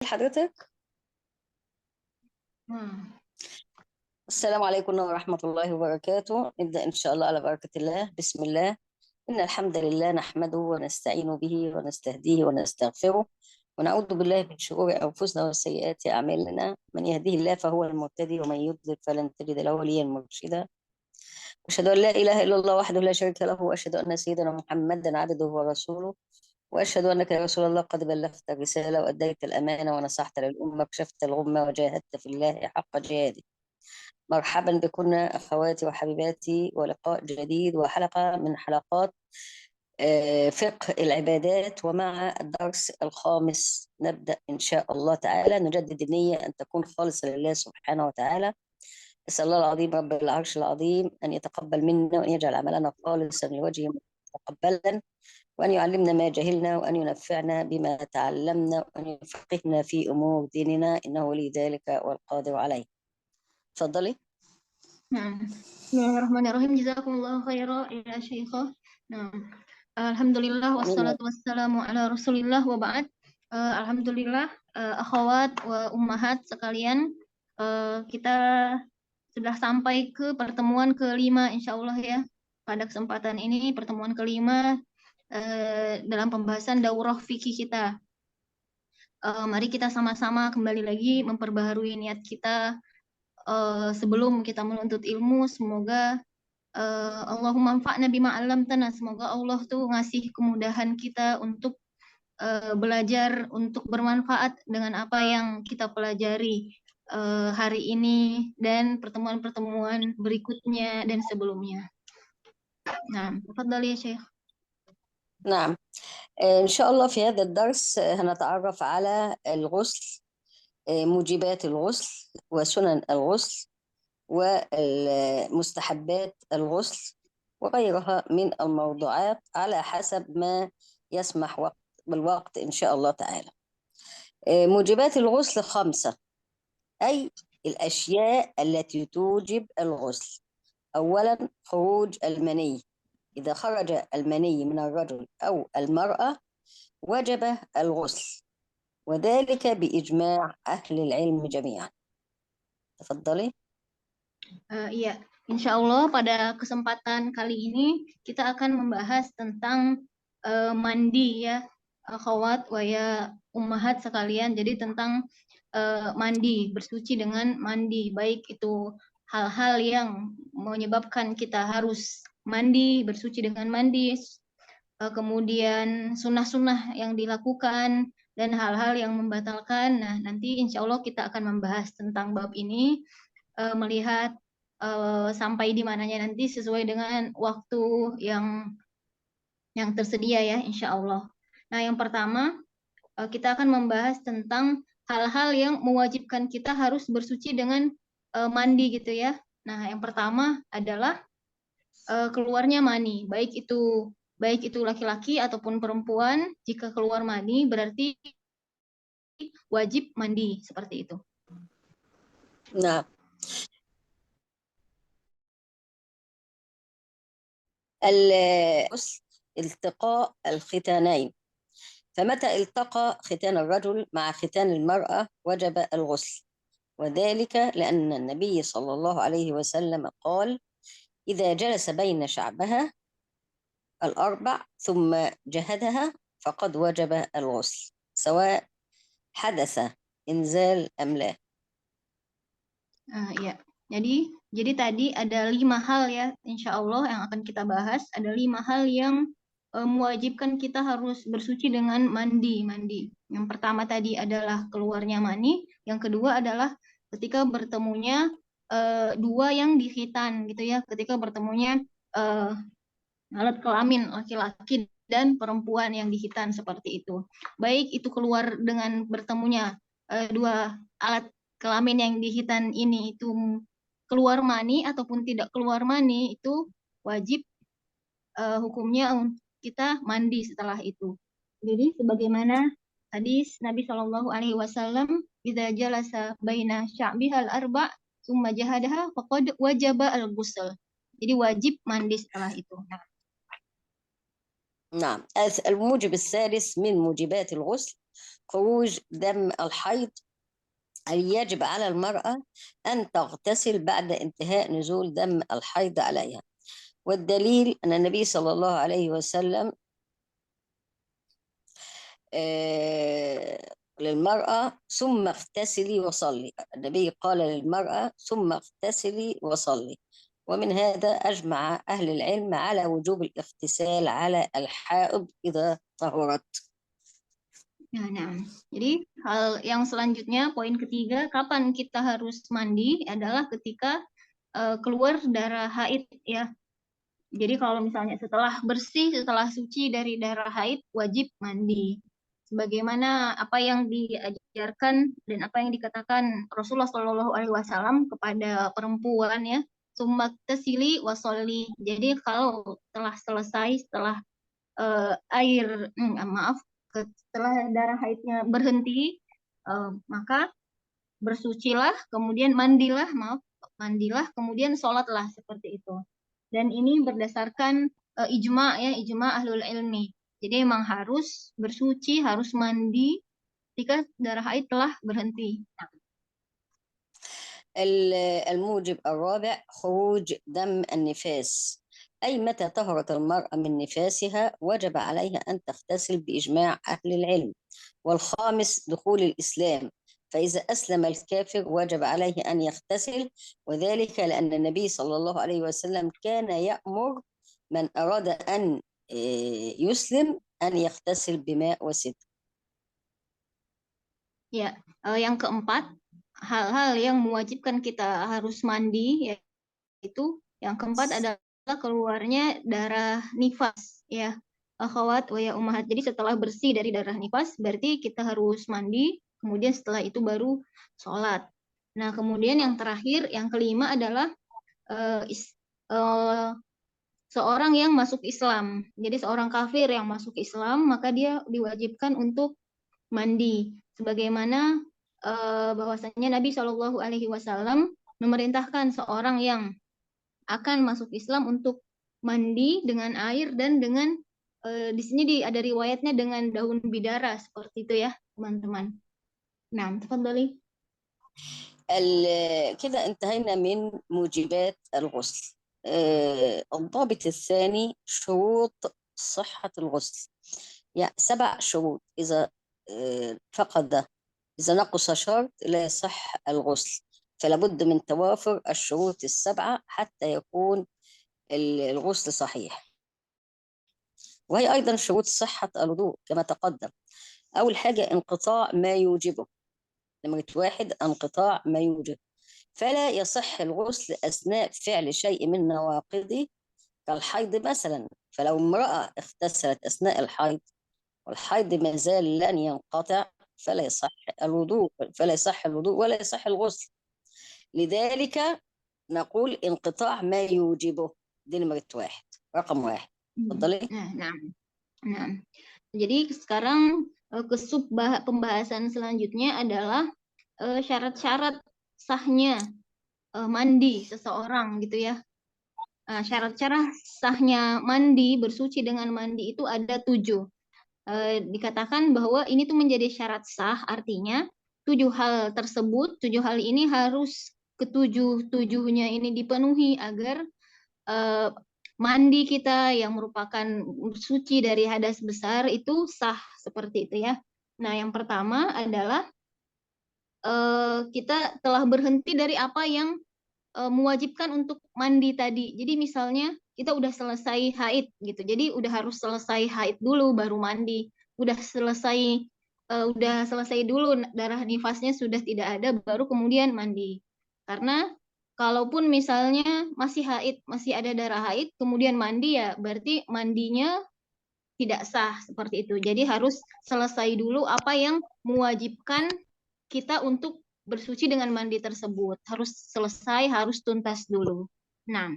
حضرتك Hmm. السلام عليكم ورحمة الله وبركاته. نبدأ إن شاء الله على بركة الله. بسم الله. إن الحمد لله نحمده ونستعين به ونستهديه ونستغفره ونعوذ بالله من شرور أنفسنا وسيئات أعمالنا. من يهديه الله فهو المهتدي ومن يضلل فلن تجد له وليا مرشدا. أشهد أن لا إله إلا الله وحده لا شريك له وأشهد أن سيدنا محمدا عبده ورسوله وأشهد أنك يا رسول الله قد بلغت الرسالة وأديت الأمانة ونصحت للأمة وكشفت الغمة وجاهدت في الله حق جهاده. مرحبا بكم أخواتي وحبيباتي ولقاء جديد وحلقة من حلقات فقه العبادات ومع الدرس الخامس. نبدأ إن شاء الله تعالى. نجدد النية أن تكون خالصة لله سبحانه وتعالى. أسأل الله العظيم رب العرش العظيم أن يتقبل منا وأن يجعل عملنا خالصا لوجهه متقبلا وأن يعلمنا ما جهلنا وأن ينفعنا بما تعلمنا وأن يفقهنا في أمور ديننا إنه ولي ذلك والقادر عليه. تفضلي. Nah, Bismillahirrahmanirrahim. Jazakumullah khairan ya Syekhah. Nah, Alhamdulillah آمين. wassalatu wassalamu ala Rasulillah wa ba'd. Alhamdulillah, akhwat wa ummahat sekalian, kita sudah sampai ke pertemuan kelima insyaallah ya. Pada kesempatan ini pertemuan kelima dalam pembahasan daurah fikih kita. Mari kita sama-sama kembali lagi memperbaharui niat kita sebelum kita menuntut ilmu. Semoga Allahumma anfa'na bima 'allamtana. Semoga Allah tuh ngasih kemudahan kita untuk belajar, untuk bermanfaat dengan apa yang kita pelajari hari ini dan pertemuan-pertemuan berikutnya dan sebelumnya. Nah, tafadhali ya Syekh. نعم. إن شاء الله في هذا الدرس هنتعرف على الغسل، موجبات الغسل وسنن الغسل ومستحبات الغسل وغيرها من الموضوعات على حسب ما يسمح بالوقت إن شاء الله تعالى. موجبات الغسل 5، أي الأشياء التي توجب الغسل. أولا خروج المني. إذا خرج المني من الرجل أو المرأة وجب الغسل وذلك بإجماع أهل العلم جميعا. تفضلي. Iya, insya Allah pada kesempatan kali ini kita akan membahas tentang mandi ya, akhwat wa ya ummahat sekalian. Jadi tentang mandi, bersuci dengan mandi, baik itu hal-hal yang menyebabkan kita harus mandi, bersuci dengan mandi, kemudian sunnah-sunnah yang dilakukan dan hal-hal yang membatalkan. Nah, nanti insya Allah kita akan membahas tentang bab ini, melihat sampai di mananya nanti sesuai dengan waktu yang tersedia ya insya Allah. Nah, yang pertama kita akan membahas tentang hal-hal yang mewajibkan kita harus bersuci dengan mandi gitu ya. Nah, yang pertama adalah keluarnya mani, baik itu laki-laki ataupun perempuan. Jika keluar mani berarti wajib mandi seperti itu. نعم. الغسل التقاء الختانين، فمتى التقى ختان الرجل مع ختان المرأة وجب الغسل، وذلك لأن النبي صلى الله عليه وسلم قال: إذا جلس بين شعبها الأربع ثم جهدها فقد وجب الغسل سواء حدث إنزال أم لا. Ya, jadi tadi ada 5 hal ya, insya Allah yang akan kita bahas. Ada 5 hal yang mewajibkan kita harus bersuci dengan mandi. Yang pertama tadi adalah keluarnya mani. Yang kedua adalah ketika bertemunya dua yang dikhitan gitu ya. Ketika bertemunya alat kelamin laki-laki dan perempuan yang dikhitan seperti itu. Baik itu keluar dengan bertemunya dua alat kelamin yang dikhitan ini itu keluar mani ataupun tidak keluar mani, itu wajib hukumnya kita mandi setelah itu. Jadi sebagaimana hadis Nabi Shallallahu Alaihi Wasallam, "Idza jalasa baina sya'bihal arba' summa jahadaha faqad wajaba al-ghusl." Jadi wajib mandi setelah itu. نعم. الموجب الثالث من موجبات الغسل خروج دم الحيض، أي يجب على المرأة أن تغتسل بعد انتهاء نزول دم الحيض عليها. والدليل أن النبي صلى الله عليه وسلم للمرأة ثم اغتسلي وصلي. النبي قال للمرأة ثم اغتسلي وصلي. ومن هذا أجمع أهل العلم على وجوب الاغتسال على الحائض إذا طهرت. Nah, jadi hal yang selanjutnya, poin ketiga, kapan kita harus mandi adalah ketika keluar darah haid ya. Jadi kalau misalnya setelah bersih, setelah suci dari darah haid, wajib mandi. Sebagaimana apa yang diajarkan dan apa yang dikatakan Rasulullah Shallallahu Alaihi Wasallam kepada perempuan ya, summa tasili wasolli. Jadi kalau telah selesai, setelah air, maaf, setelah darah haidnya berhenti, maka bersucilah, kemudian mandilah, kemudian sholatlah seperti itu. Dan ini berdasarkan ijma ya, ijma ahlul ilmi. Jadi memang harus bersuci, harus mandi ketika darah haid telah berhenti. الموجب الرابع خروج دم النفاس، أي متى طهرت المرأة من نفاسها وجب عليها أن تغتسل بإجماع أهل العلم. والخامس دخول الإسلام، فإذا أسلم الكافر وجب عليه أن يغتسل، وذلك لأن النبي صلى الله عليه وسلم كان يأمر من أراد أن يسلم أن يغتسل بماء وسدر. Ya, yang keempat, hal-hal yang mewajibkan kita harus mandi, yaitu yang keempat adalah keluarnya darah nifas, ya, akhwat wa ya ummahat. Jadi setelah bersih dari darah nifas, berarti kita harus mandi, kemudian setelah itu baru sholat. Nah, kemudian yang terakhir, yang kelima adalah seorang yang masuk Islam. Jadi seorang kafir yang masuk Islam, maka dia diwajibkan untuk mandi. Sebagaimana bahwasanya Nabi Shallallahu Alaihi Wasallam memerintahkan seorang yang akan masuk Islam untuk mandi dengan air dan dengan di sini ada riwayatnya dengan daun bidara seperti itu ya teman-teman. Nah, tafadhali. كده انتهينا من موجبات الغسل. الضابط الثاني شروط صحة الغسل، يعني 7 شروط. إذا إذا نقص شرط لا يصح الغسل، فلا بد من توافر الشروط ال7 حتى يكون الغسل صحيح. وهي أيضا شروط صحة الوضوء كما تقدم. أول حاجة انقطاع ما يوجبه. نمرة 1 انقطاع ما يوجب، فلا يصح الغسل أثناء فعل شيء من نواقضه كالحيض مثلا. فلو امرأة اغتسلت أثناء الحيض والحيض ما زال لن ينقطع فلا يصح الوضوء ولا يصح الغسل. لذلك نقول انقطاع ما يوجبه. دي نمرة 1، رقم 1. اتفضلي. Nah. Jadi sekarang ke pembahasan selanjutnya adalah syarat-syarat sahnya mandi seseorang gitu ya. Syarat-syarat sahnya mandi, bersuci dengan mandi itu ada 7. Dikatakan bahwa ini tuh menjadi syarat sah, artinya 7 hal tersebut, 7 hal ini harus ketujuh-tujuhnya ini dipenuhi agar mandi kita yang merupakan suci dari hadas besar itu sah seperti itu ya. Nah, yang pertama adalah kita telah berhenti dari apa yang mewajibkan untuk mandi tadi. Jadi misalnya kita udah selesai haid gitu. Jadi udah harus selesai haid dulu baru mandi. Udah selesai dulu darah nifasnya sudah tidak ada baru kemudian mandi. Karena kalaupun misalnya masih haid, masih ada darah haid kemudian mandi ya berarti mandinya tidak sah seperti itu. Jadi harus selesai dulu apa yang mewajibkan kita untuk bersuci dengan mandi tersebut. Harus selesai, harus tuntas dulu. Nah,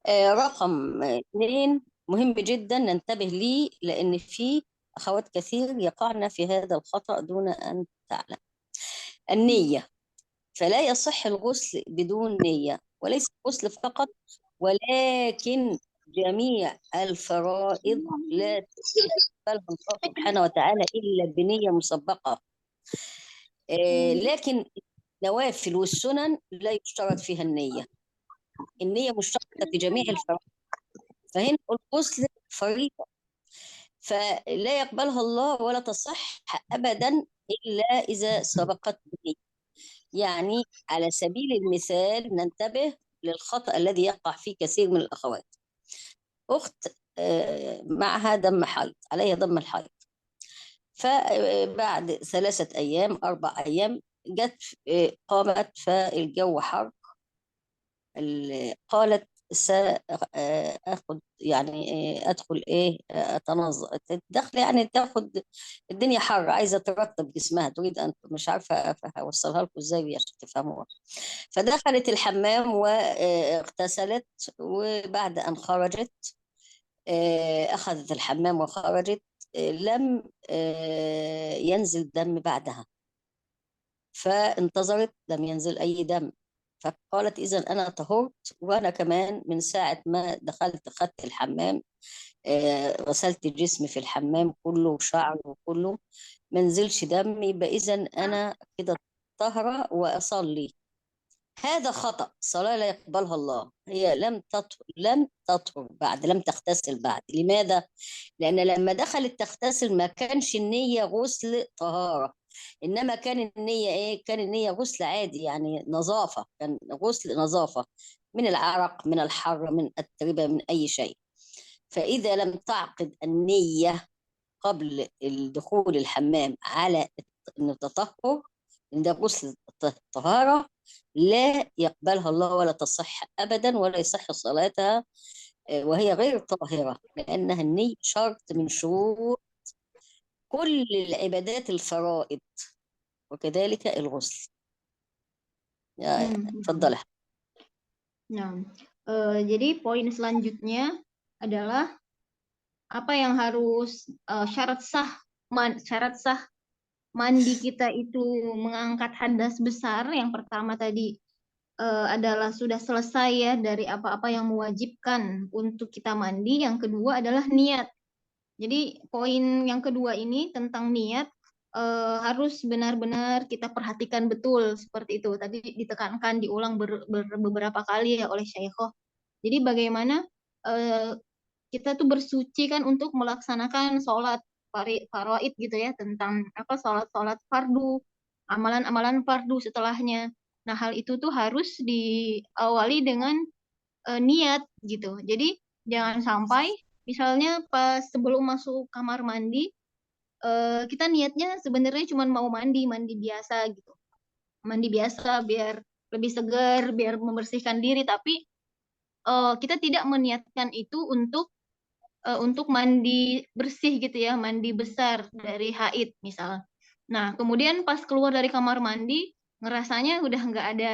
رقم 2 مهم جدا ننتبه ليه، لأن في أخوات كثير يقعن في هذا الخطأ دون أن تعلم. النية، فلا يصح الغسل بدون نية، وليس الغسل فقط ولكن جميع الفرائض لا يقبلها الله سبحانه وتعالى إلا بنية مسبقة. لكن النوافل والسنن لا يشترط فيها النية. النية مشتركة في جميع الفرائض، فهنا الغسل فريضة فلا يقبلها الله ولا تصح أبدا إلا إذا سبقت بنية. يعني على سبيل المثال ننتبه للخطأ الذي يقع فيه كثير من الأخوات. أخت معها دم حيض، عليها دم الحيض، فبعد 3 أيام 4 أيام جت قامت فالجو حر. قالت سأخذ يعني أدخل أتنظف تدخل، يعني تاخد الدنيا حر، عايزة ترطب جسمها، تريد أن مش عارفة أوصلها لكم إزاي عشان تفهموها. فدخلت الحمام واغتسلت، وبعد أن خرجت أخذت الحمام وخرجت، لم ينزل دم بعدها، فانتظرت لم ينزل أي دم. فقالت إذا أنا طهرت، وأنا كمان من ساعة ما دخلت أخذت الحمام غسلت جسمي في الحمام كله وشعري وكله ما نزلش دم، يبقى إذا أنا كده طهرة وأصلي. هذا خطأ، صلاة لا يقبلها الله. هي لم تطهر بعد، لم تغتسل بعد. لماذا؟ لأن لما دخلت تغتسل ما كانش النية غسل طهارة، إنما كان النية إيه؟ كان النية غسل عادي، يعني نظافة، كان غسل نظافة من العرق، من الحر، من التربة، من أي شيء. فإذا لم تعقد النية قبل الدخول الحمام على أنه تطهر، إن ده غسل طهارة، لا يقبلها الله ولا تصح أبدا ولا يصح صلاتها وهي غير طاهرة، لأنها النية شرط من شروط كل العبادات الفرائض، وكذلك الغسل. اتفضلي. Nah, jadi poin selanjutnya adalah apa yang harus syarat sah mandi kita itu mengangkat hadas besar. Yang pertama tadi adalah sudah selesai ya dari apa-apa yang mewajibkan untuk kita mandi. Yang kedua adalah niat. Jadi poin yang kedua ini tentang niat harus benar-benar kita perhatikan betul seperti itu. Tadi ditekankan, diulang beberapa kali ya oleh Syaikhoh. Jadi bagaimana kita tuh bersuci kan untuk melaksanakan sholat faraid gitu ya, tentang apa sholat fardu, amalan-amalan fardu setelahnya. Nah, hal itu tuh harus diawali dengan niat gitu. Jadi jangan sampai misalnya pas sebelum masuk kamar mandi kita niatnya sebenarnya cuma mau mandi biasa gitu. Mandi biasa biar lebih segar, biar membersihkan diri, tapi kita tidak meniatkan itu untuk mandi bersih gitu ya, mandi besar dari haid misal. Nah, kemudian pas keluar dari kamar mandi, ngerasanya udah nggak ada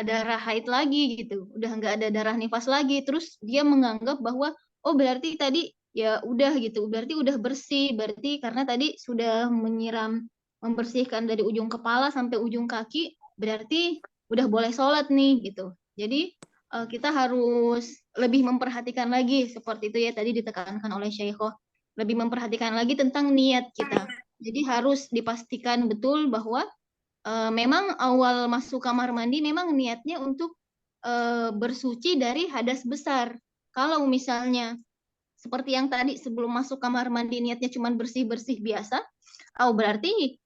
darah haid lagi gitu, udah nggak ada darah nifas lagi. Terus dia menganggap bahwa oh berarti tadi ya udah gitu, berarti udah bersih, berarti karena tadi sudah menyiram, membersihkan dari ujung kepala sampai ujung kaki, berarti udah boleh sholat nih gitu. Jadi kita harus lebih memperhatikan lagi seperti itu ya, tadi ditekankan oleh Syaikhoh, lebih memperhatikan lagi tentang niat kita. Jadi harus dipastikan betul bahwa memang awal masuk kamar mandi memang niatnya untuk bersuci dari hadas besar. Kalau misalnya seperti yang tadi sebelum masuk kamar mandi niatnya cuma bersih-bersih biasa, oh berarti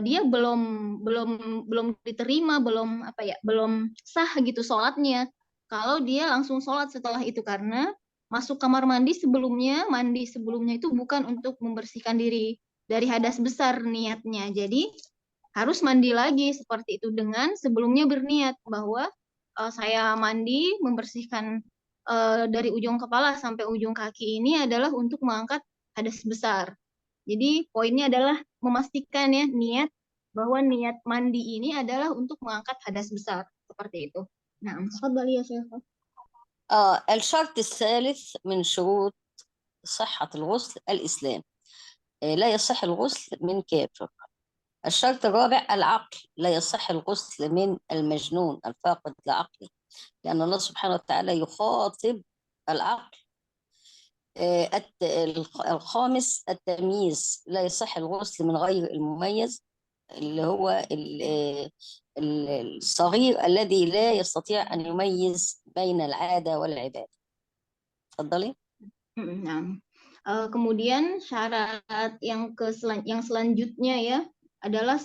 dia belum diterima, belum sah gitu sholatnya. Kalau dia langsung sholat setelah itu, karena masuk kamar mandi sebelumnya itu bukan untuk membersihkan diri dari hadas besar niatnya. Jadi harus mandi lagi seperti itu dengan sebelumnya berniat bahwa saya mandi membersihkan dari ujung kepala sampai ujung kaki ini adalah untuk mengangkat hadas besar. Jadi poinnya adalah memastikan ya niat, bahwa niat mandi ini adalah untuk mengangkat hadas besar seperti itu. Nah, tafadhali ya Syekh. الشرط الثالث من شروط صحة الغسل الإسلام. لا يصح الغسل من كافر. الشرط الرابع العقل. لا يصح الغسل من المجنون الفاقد لعقله، لأن الله سبحانه وتعالى يخاطب العقل. الخامس التمييز، لا يصح الغسل من غير المميز، اللي هو الصغير الذي لا يستطيع أن يميز بين العادة والعبادة. اتفضلي. Nah, kemudian syarat yang selanjutnya ya adalah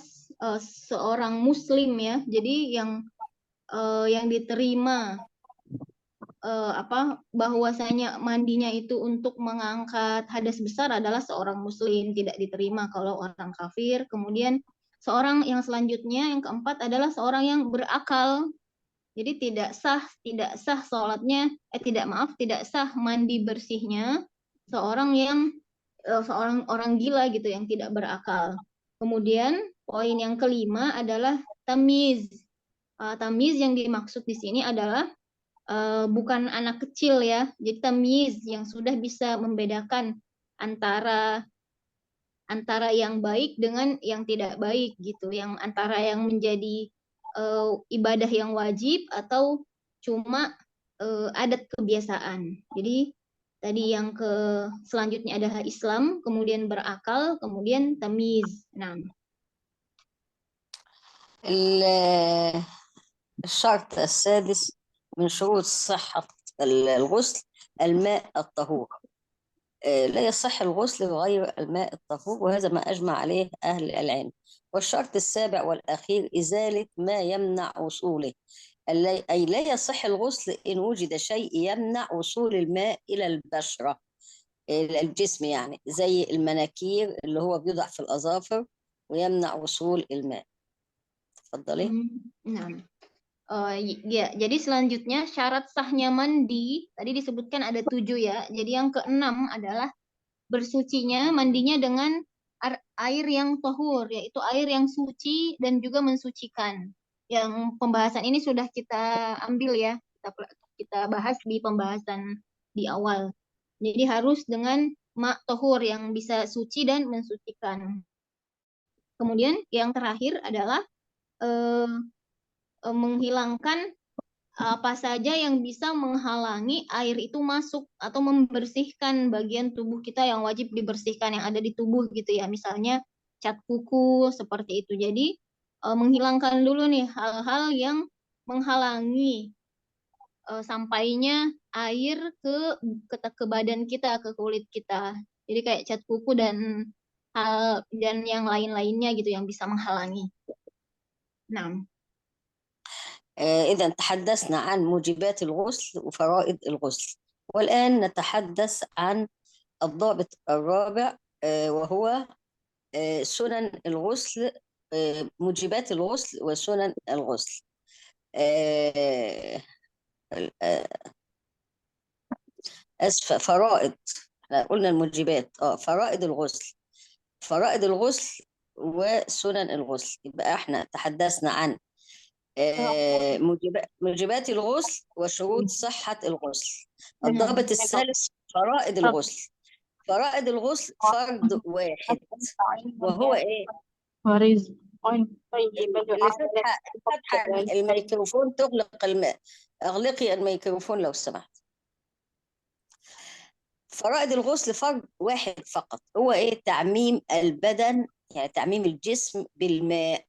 seorang muslim ya. Jadi yang diterima bahwasanya mandinya itu untuk mengangkat hadas besar adalah seorang muslim, tidak diterima kalau orang kafir. Kemudian seorang yang selanjutnya yang keempat adalah seorang yang berakal. Jadi tidak sah sholatnya, tidak sah mandi bersihnya seorang orang gila gitu yang tidak berakal. Kemudian poin yang kelima adalah tamyiz. Tamyiz yang dimaksud di sini adalah bukan anak kecil ya. Jadi tamyiz yang sudah bisa membedakan antara yang baik dengan yang tidak baik gitu, yang antara yang menjadi ibadah yang wajib atau cuma adat kebiasaan. Jadi tadi yang selanjutnya adalah Islam, kemudian berakal, kemudian tamyiz. Nah, الشرط السادس من شروط صحة الغسل الماء الطهور. لا يصح الغسل بغير الماء الطهور، وهذا ما أجمع عليه أهل العلم. والشرط السابع والأخير إزالة ما يمنع وصوله، أي لا يصح الغسل إن وجد شيء يمنع وصول الماء إلى البشرة، إلى الجسم، يعني زي المناكير اللي هو بيوضع في الأظافر ويمنع وصول الماء. اتفضلي. nah. Ya, jadi selanjutnya syarat sahnya mandi tadi disebutkan ada 7 ya. Jadi yang keenam adalah bersucinya mandinya dengan air yang tahur, yaitu air yang suci dan juga mensucikan. Yang pembahasan ini sudah kita ambil ya, kita bahas di pembahasan di awal. Jadi harus dengan ma tahur yang bisa suci dan mensucikan. Kemudian yang terakhir adalah menghilangkan apa saja yang bisa menghalangi air itu masuk atau membersihkan bagian tubuh kita yang wajib dibersihkan yang ada di tubuh gitu ya. Misalnya cat kuku seperti itu. Jadi menghilangkan dulu nih hal-hal yang menghalangi sampainya air ke badan kita, ke kulit kita. Jadi kayak cat kuku dan yang lain-lainnya gitu yang bisa menghalangi. Nah, إذا تحدثنا عن موجبات الغسل وفرائض الغسل، والآن نتحدث عن الضابط الرابع، وهو سنن الغسل، موجبات الغسل وسنن الغسل. أسفة، فرائض، احنا قلنا الموجبات، فرائض الغسل، فرائض الغسل وسنن الغسل. يبقى احنا تحدثنا عن موجبات الغسل وشروط صحة الغسل. الضابط الثالث فرائض الغسل. فرائض الغسل فرض واحد، وهو ايه؟ فريز اللي فاتحة الميكروفون تغلق اغلقي الميكروفون لو سمحت. فرائض الغسل فرض واحد فقط، هو ايه؟ تعميم البدن، يعني تعميم الجسم بالماء،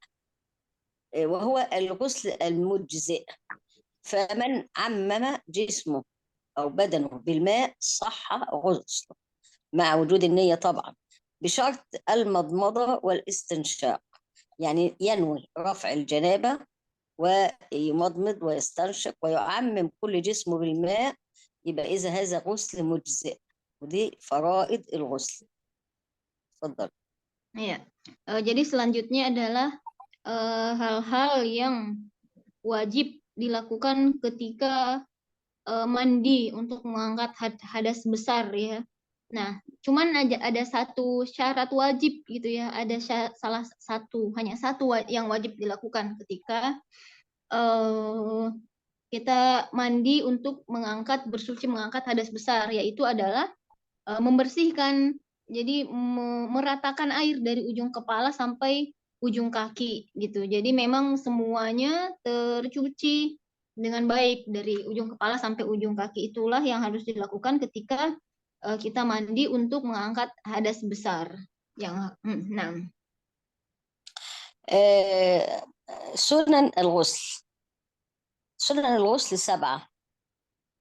وهو الغسل المجزئ. فمن عمم جسمه أو بدنه بالماء صح غسله، مع وجود النية طبعا، بشرط المضمضة والاستنشاق، يعني ينوي رفع الجنابة ويمضمض ويستنشق ويعمم كل جسمه بالماء، يبقى إذا هذا غسل مجزئ، ودي فرائض الغسل. اتفضل. Ya, jadi selanjutnya adalah hal-hal yang wajib dilakukan ketika mandi untuk mengangkat hadas besar ya. Nah, cuman ada satu syarat wajib gitu ya. Ada hanya satu yang wajib dilakukan ketika kita mandi untuk bersuci mengangkat hadas besar, yaitu adalah membersihkan. Jadi meratakan air dari ujung kepala sampai ujung kaki gitu. Jadi memang semuanya tercuci dengan baik dari ujung kepala sampai ujung kaki. Itulah yang harus dilakukan ketika kita mandi untuk mengangkat hadas besar. Nah, آه، سنن الغسل. سنن الغسل 7،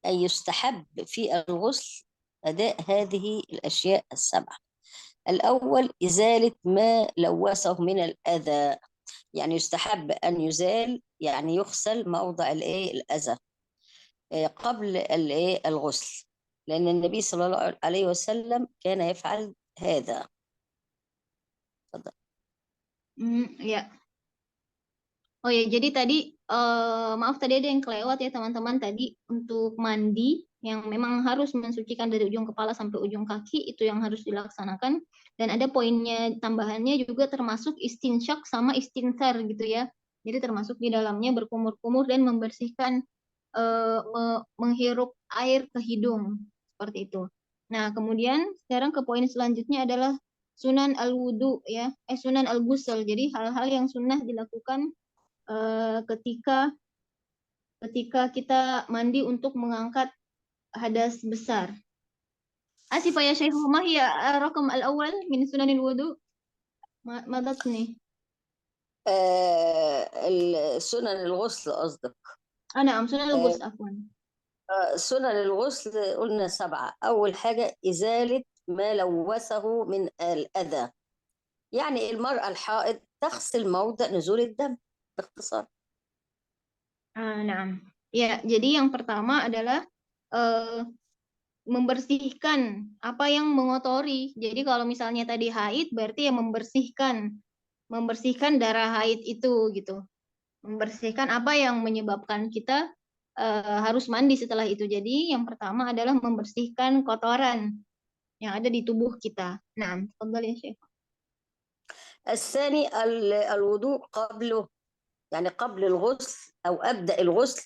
أي يستحب في الغسل أداء هذه الأشياء ال7. الأول إزالة ما لوثه من الأذى، يعني يستحب أن يزال، يعني يغسل موضع الأذى قبل الغسل، لأن النبي صلى الله عليه وسلم كان يفعل هذا. تفضل. ya. Oh ya, jadi tadi maaf tadi ada yang kelewat ya teman-teman, tadi untuk mandi yang memang harus mensucikan dari ujung kepala sampai ujung kaki itu yang harus dilaksanakan, dan ada poinnya tambahannya juga termasuk istinsyak sama istinsar gitu ya. Jadi termasuk di dalamnya berkumur-kumur dan membersihkan menghirup air ke hidung seperti itu. Nah, kemudian sekarang ke poin selanjutnya adalah sunan al-wudu ya, sunan al-ghusl. Jadi hal-hal yang sunnah dilakukan ketika kita mandi untuk mengangkat hadas besar. Asifah ya Syekh, ma hiya rakam al-awwal min sunanil wudu? ماذا تعني؟ سنن الغسل قصدك؟ نعم سنن آه، الغسل عفوا. سنن الغسل قلنا 7. أول حاجة إزالة ما لوثه من الأذى، يعني المرأة الحائض تغسل موضع نزول الدم باختصار. Nah, ya jadi yang pertama adalah membersihkan apa yang mengotori. Jadi kalau misalnya tadi haid berarti ya membersihkan darah haid itu gitu. Membersihkan apa yang menyebabkan kita harus mandi setelah itu. Jadi yang pertama adalah membersihkan kotoran yang ada di tubuh kita. Nah, tafadhal ya Syekh. الثاني الوضوء قبله، يعني قبل الغسل أو أبدأ الغسل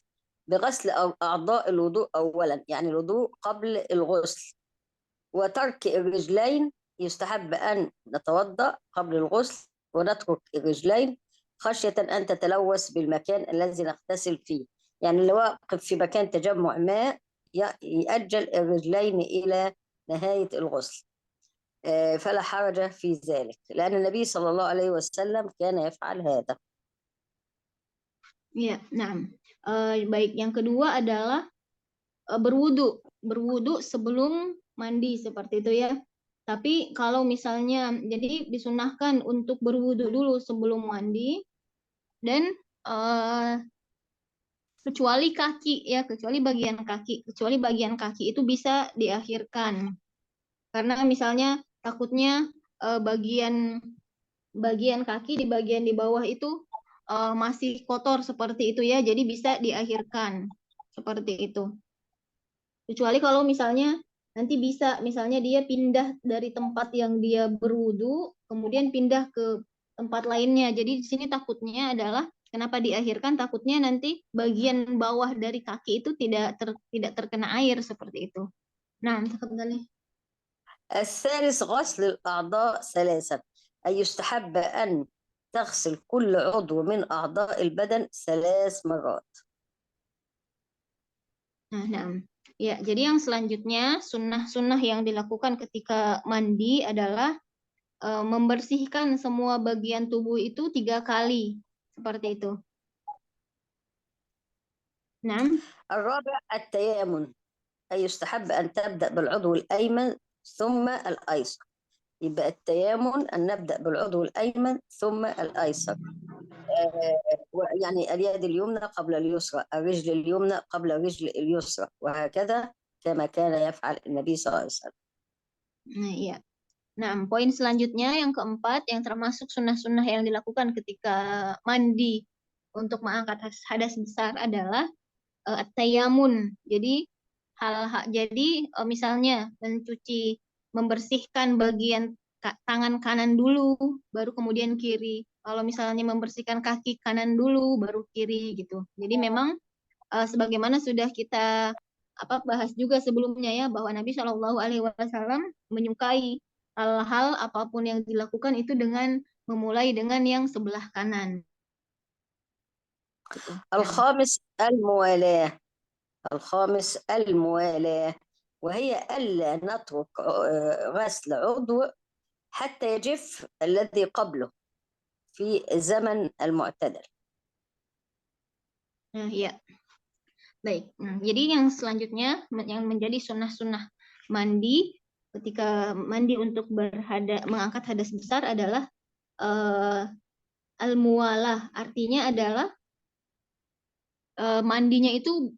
بغسل أعضاء الوضوء أولا، يعني الوضوء قبل الغسل. وترك الرجلين، يستحب أن نتوضأ قبل الغسل ونترك الرجلين خشية أن تتلوث بالمكان الذي نغتسل فيه، يعني اللي واقف في مكان تجمع ماء يأجل الرجلين إلى نهاية الغسل، فلا حرج في ذلك، لأن النبي صلى الله عليه وسلم كان يفعل هذا. Ya, nah. Baik, yang kedua adalah berwudu sebelum mandi seperti itu ya. Tapi kalau misalnya jadi disunahkan untuk berwudu dulu sebelum mandi, dan kecuali kaki ya, kecuali bagian kaki itu bisa diakhirkan karena misalnya takutnya bagian kaki di bagian di bawah itu masih kotor seperti itu ya, jadi bisa diakhirkan seperti itu. Kecuali kalau misalnya nanti bisa, misalnya dia pindah dari tempat yang dia berwudu, kemudian pindah ke tempat lainnya. Jadi di sini takutnya adalah kenapa diakhirkan? Takutnya nanti bagian bawah dari kaki itu tidak terkena air seperti itu. Nah, تفضلي. الثالث غسل الأعضاء 3، أي يستحب أن تغسل كل عضو من أعضاء البدن 3 مرات. Nah, ya, jadi yang selanjutnya sunnah-sunnah yang dilakukan ketika mandi adalah membersihkan semua bagian tubuh itu 3 kali seperti itu. Nah, الرابع التيامن، أي يستحب أن تبدأ بالعضو الأيمن ثم الأيسر. يبقى التيامن أن نبدأ بالعضو الأيمن ثم الأيسر، يعني اليد اليمنى قبل اليسرى، الرجل اليمنى قبل الرجل اليسرى، وهكذا كما كان يفعل النبي صلى الله عليه وسلم. nah ya. Nah, poin selanjutnya yang keempat yang termasuk sunnah-sunnah yang dilakukan ketika mandi untuk mengangkat hadas besar adalah at-tayamun. Jadi misalnya membersihkan bagian tangan kanan dulu, baru kemudian kiri. Kalau misalnya membersihkan kaki kanan dulu, baru kiri gitu. Jadi memang sebagaimana sudah kita bahas juga sebelumnya ya, bahwa Nabi Shallallahu Alaihi Wasallam menyukai hal-hal apapun yang dilakukan itu dengan memulai dengan yang sebelah kanan. Gitu. Nah, الخامس الموالاة. الخامس الموالاة، وهي ألا نترك غسل عضو حتى يجف الذي قبله في الزمن المعتدل. ya, baik. Jadi yang selanjutnya yang menjadi sunnah-sunnah mandi ketika mandi untuk mengangkat hadas besar adalah al-muwalah. Artinya adalah mandinya itu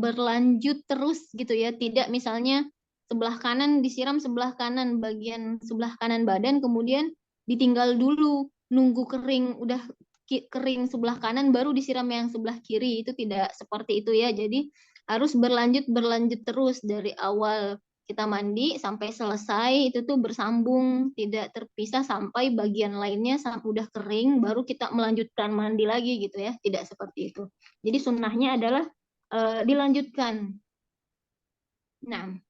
berlanjut terus gitu ya, tidak misalnya sebelah kanan disiram sebelah kanan, bagian sebelah kanan badan, kemudian ditinggal dulu nunggu kering, udah kering sebelah kanan baru disiram yang sebelah kiri. Itu tidak seperti itu ya. Jadi harus berlanjut terus dari awal kita mandi sampai selesai, itu tuh bersambung, tidak terpisah sampai bagian lainnya udah kering baru kita melanjutkan mandi lagi gitu ya, tidak seperti itu. Jadi sunnahnya adalah dilanjutkan. Nah,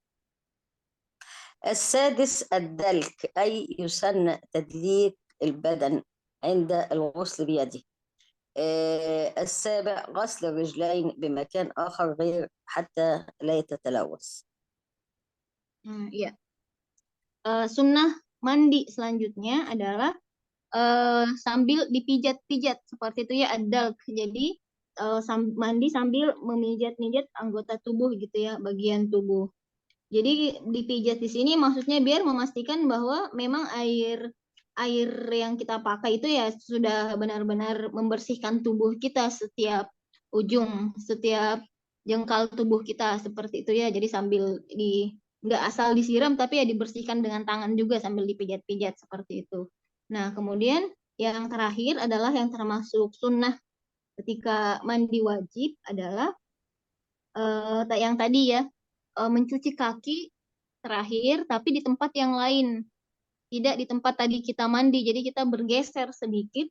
السادس الدلك، أي يسن تدليك البدن عند الغسل بيده. السابع غسل الرجلين بمكان آخر غير حتى لا تتلوث. ya. Sunnah mandi selanjutnya adalah sambil dipijat-pijat seperti itu ya, adalk. Jadi mandi sambil memijat-mijat anggota tubuh gitu ya, bagian tubuh. Jadi dipijat di sini maksudnya biar memastikan bahwa memang air yang kita pakai itu ya sudah benar-benar membersihkan tubuh kita, setiap ujung, setiap jengkal tubuh kita seperti itu ya. Jadi sambil nggak asal disiram tapi ya dibersihkan dengan tangan juga sambil dipijat-pijat seperti itu. Nah, kemudian yang terakhir adalah yang termasuk sunnah ketika mandi wajib adalah yang tadi ya, mencuci kaki terakhir tapi di tempat yang lain, tidak di tempat tadi kita mandi. Jadi kita bergeser sedikit,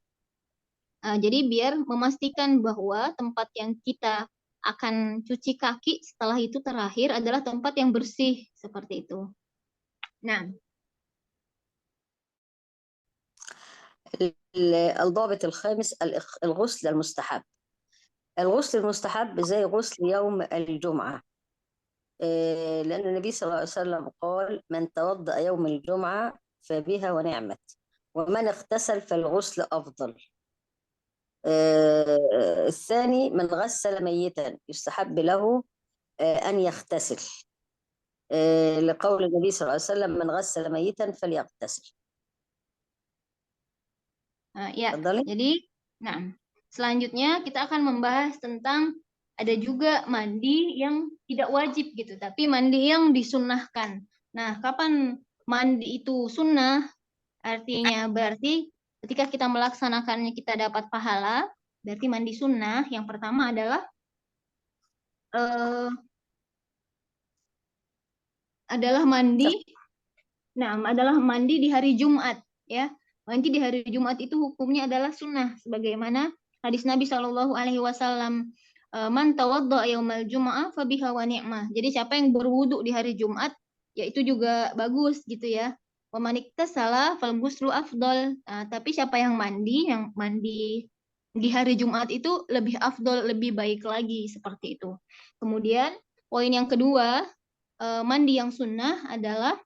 jadi biar memastikan bahwa tempat yang kita akan cuci kaki setelah itu terakhir adalah tempat yang bersih seperti itu. Nah, الضابط الخامس الغسل المستحب. الغسل المستحب زي غسل يوم الجمعة، لأن النبي صلى الله عليه وسلم قال: من توضأ يوم الجمعة فبها ونعمت، ومن اغتسل فالغسل أفضل. الثاني من غسل ميتا يستحب له أن يغتسل، لقول النبي صلى الله عليه وسلم: من غسل ميتا فليغتسل. ya, jadi selanjutnya kita akan membahas tentang ada juga mandi yang tidak wajib gitu, tapi mandi yang disunnahkan. Nah, kapan mandi itu sunnah? Artinya berarti ketika kita melaksanakannya kita dapat pahala, berarti mandi sunnah. Yang pertama adalah mandi di hari Jumat ya. Mandi di hari Jumat itu hukumnya adalah sunnah sebagaimana hadis Nabi Shallallahu Alaihi Wasallam, man tawadda yaumal jum'ah fabiha wa ni'mah. Jadi siapa yang berwudu di hari Jumat, ya itu juga bagus gitu ya. Wa man iktasala fal ghuslu afdal. Tapi siapa yang mandi di hari Jumat itu lebih afdol, lebih baik lagi seperti itu. Kemudian poin yang kedua, mandi yang sunnah adalah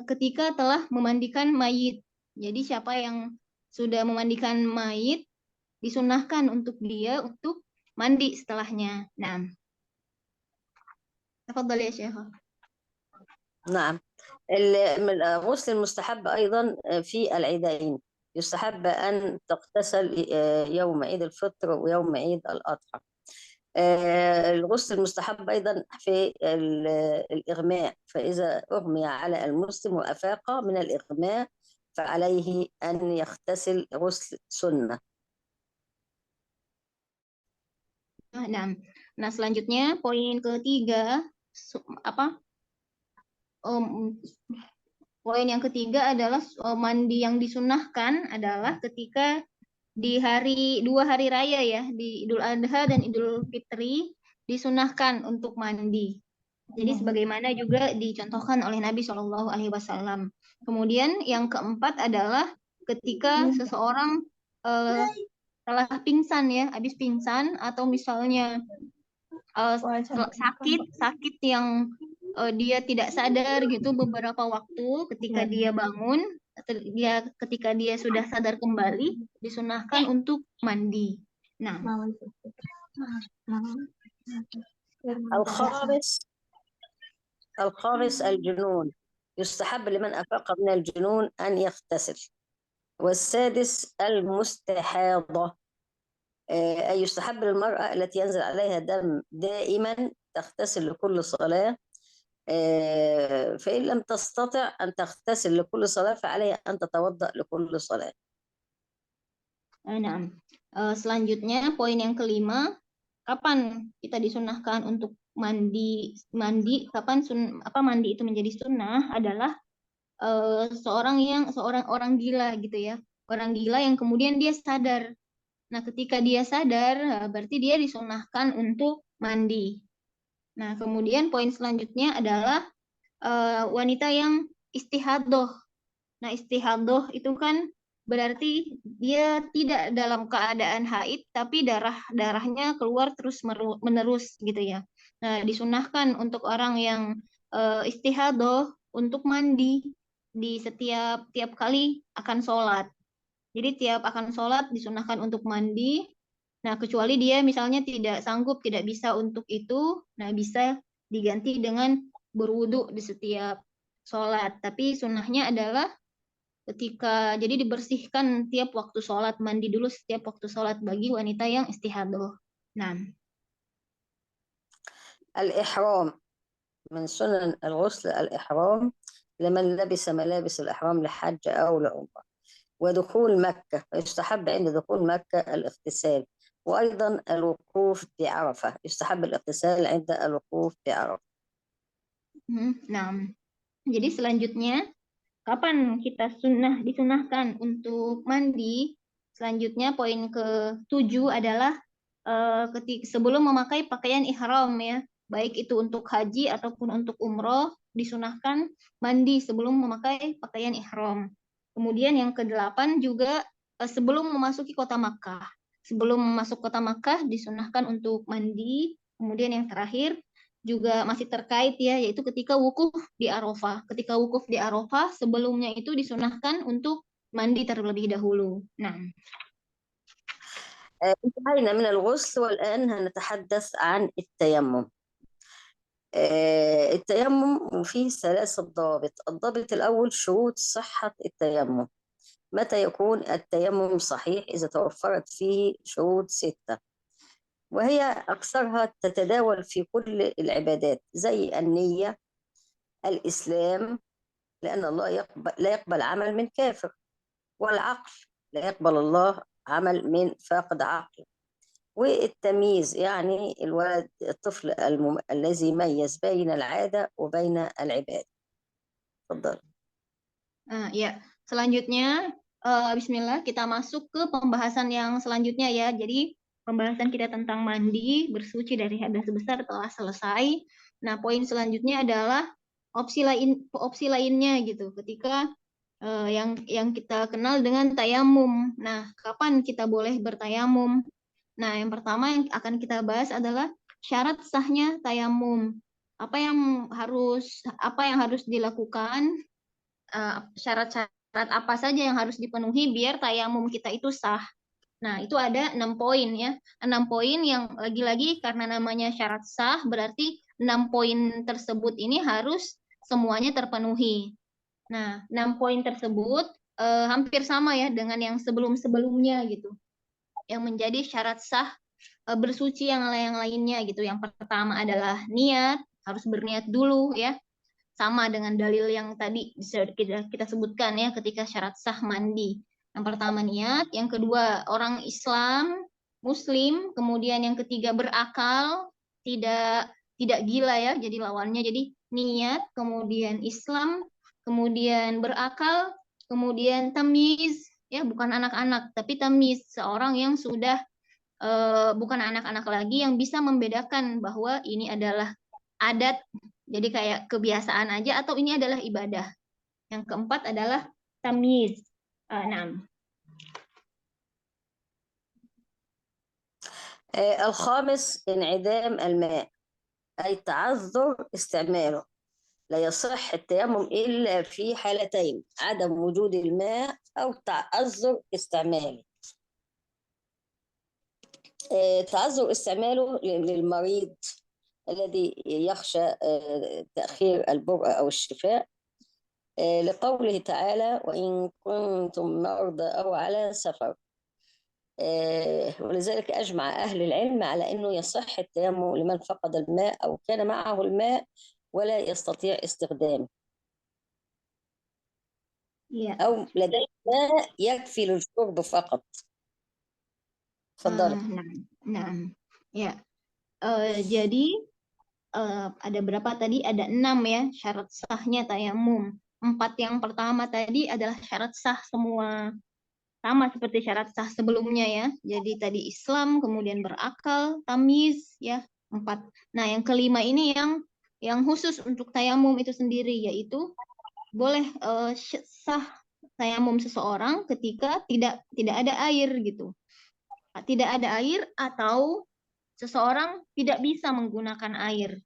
ketika telah memandikan mayit. Jadi siapa yang sudah memandikan mayit disunahkan untuk dia untuk mandi setelahnya. Nah, تفضل يا شيخ. نعم. الغسل المستحب أيضا في العيدين، يستحب أن تغتسل يوم عيد الفطر ويوم عيد الأضحى. الغسل المستحب أيضا في الإغماء، فإذا أغمي على المسلم وأفاق من الإغماء فعليه أن يغتسل غسل سنة. Nah, selanjutnya poin ketiga poin yang ketiga adalah mandi yang disunahkan adalah ketika di dua hari raya ya, di Idul Adha dan Idul Fitri disunahkan untuk mandi. Jadi sebagaimana juga dicontohkan oleh Nabi Shallallahu Alaihi Wasallam. Kemudian yang keempat adalah ketika seseorang setelah pingsan ya, habis pingsan atau misalnya sakit yang dia tidak sadar gitu beberapa waktu, ketika dia bangun atau ketika dia sudah sadar kembali disunahkan untuk mandi. Nah, الخامس الجنون، يستحب لمن أفاق من الجنون أن يغتسل. والسادس المستحاضة، أي يستحب للمرأة التي ينزل عليها دم دائما تغتسل لكل صلاة، فإن لم تستطع أن تغتسل لكل صلاة فعليها أن تتوضأ لكل صلاة. Nah, selanjutnya poin yang kelima, kapan kita disunahkan untuk mandi? Kapan mandi itu menjadi sunnah adalah seorang orang gila gitu ya, orang gila yang kemudian dia sadar. Nah, ketika dia sadar, berarti dia disunahkan untuk mandi. Nah, kemudian poin selanjutnya adalah wanita yang istihadoh. Nah, istihadoh itu kan berarti dia tidak dalam keadaan haid, tapi darahnya keluar terus menerus gitu ya. Nah, disunahkan untuk orang yang istihadoh untuk mandi di tiap kali akan sholat. Jadi tiap akan sholat disunahkan untuk mandi. Nah, kecuali dia misalnya tidak sanggup, tidak bisa untuk itu, nah bisa diganti dengan berwudu di setiap sholat. Tapi sunnahnya adalah jadi dibersihkan tiap waktu sholat, mandi dulu setiap waktu sholat bagi wanita yang istihadoh. Nah, الإحرام من سنن الغسل الإحرام لمن لبس ملابس الإحرام لحج أو لعمرة. ودخول مكة، يستحب عند دخول مكة الاغتسال. وأيضا الوقوف بعرفة، يستحب الاغتسال عند الوقوف بعرفة. nah, jadi selanjutnya kapan kita disunahkan untuk mandi? Selanjutnya poin ke-7 adalah sebelum memakai pakaian ihram ya, baik itu untuk haji ataupun untuk umroh, disunahkan mandi sebelum memakai pakaian ihram. Kemudian yang ke-8 juga sebelum memasuki kota Makkah. Sebelum masuk kota Makkah disunahkan untuk mandi. Kemudian yang terakhir juga masih terkait ya, yaitu ketika wukuf di Arafah. Ketika wukuf di Arafah, sebelumnya itu disunahkan untuk mandi terlebih dahulu. Nah, انتهينا من الغسل والآن هنتحدث عن التيمم. التيمم فيه 3 ضوابط. الضابط الأول شروط صحة التيمم. متى يكون التيمم صحيح؟ إذا توفرت فيه شروط 6، وهي أكثرها تتداول في كل العبادات، زي النية، الإسلام، لأن الله لا يقبل عمل من كافر، والعقل، لا يقبل الله عمل من فاقد عقل، والتمييز، يعني الطفل الذي يميز بين العادة وبين العبادة. تفضل. Ya, selanjutnya Bismillah kita masuk ke pembahasan yang selanjutnya ya. Jadi pembahasan kita tentang mandi bersuci dari hadas besar telah selesai. Nah, poin selanjutnya adalah opsi lainnya gitu. Ketika yang kita kenal dengan tayamum. Nah, kapan kita boleh bertayamum? Nah, yang pertama yang akan kita bahas adalah syarat sahnya tayamum. Apa yang harus dilakukan? Syarat-syarat apa saja yang harus dipenuhi biar tayamum kita itu sah. Nah, itu ada 6 poin ya. 6 poin yang lagi-lagi karena namanya syarat sah, berarti 6 poin tersebut ini harus semuanya terpenuhi. Nah, 6 poin tersebut hampir sama ya dengan yang sebelum-sebelumnya gitu. Yang menjadi syarat sah bersuci yang lainnya gitu. Yang pertama adalah niat, harus berniat dulu ya. Sama dengan dalil yang tadi kita sebutkan ya ketika syarat sah mandi. Yang pertama niat, yang kedua orang Islam, Muslim, kemudian yang ketiga berakal, tidak gila ya, jadi lawannya jadi niat, kemudian Islam, kemudian berakal, kemudian tamyiz ya, bukan anak-anak tapi tamyiz, seorang yang sudah bukan anak-anak lagi yang bisa membedakan bahwa ini adalah adat, jadi kayak kebiasaan aja atau ini adalah ibadah. Yang keempat adalah tamyiz. Nah, الخامس انعدام الماء، أي تعذر استعماله. لا يصح التيمم إلا في حالتين: عدم وجود الماء أو تعذر استعماله. تعذر استعماله للمريض الذي يخشى تأخير البرء أو الشفاء، لقوله تعالى: وإن كنتم مرضى أو على سفر. ولذلك أجمع أهل العلم على أنه يصح التيمم لمن فقد الماء أو كان معه الماء ولا يستطيع استخدامه، Ya, أو لديه ماء يكفي للشرب فقط. تفضلي. nah, ya. Jadi ada berapa tadi? Ada 6 ya syarat sahnya tayamum. 4 yang pertama tadi adalah syarat sah semua, sama seperti syarat sah sebelumnya ya. Jadi tadi Islam, kemudian berakal, tamyiz ya, 4. Nah, yang kelima ini yang khusus untuk tayamum itu sendiri, yaitu boleh sah tayamum seseorang ketika tidak ada air gitu. Tidak ada air atau seseorang tidak bisa menggunakan air.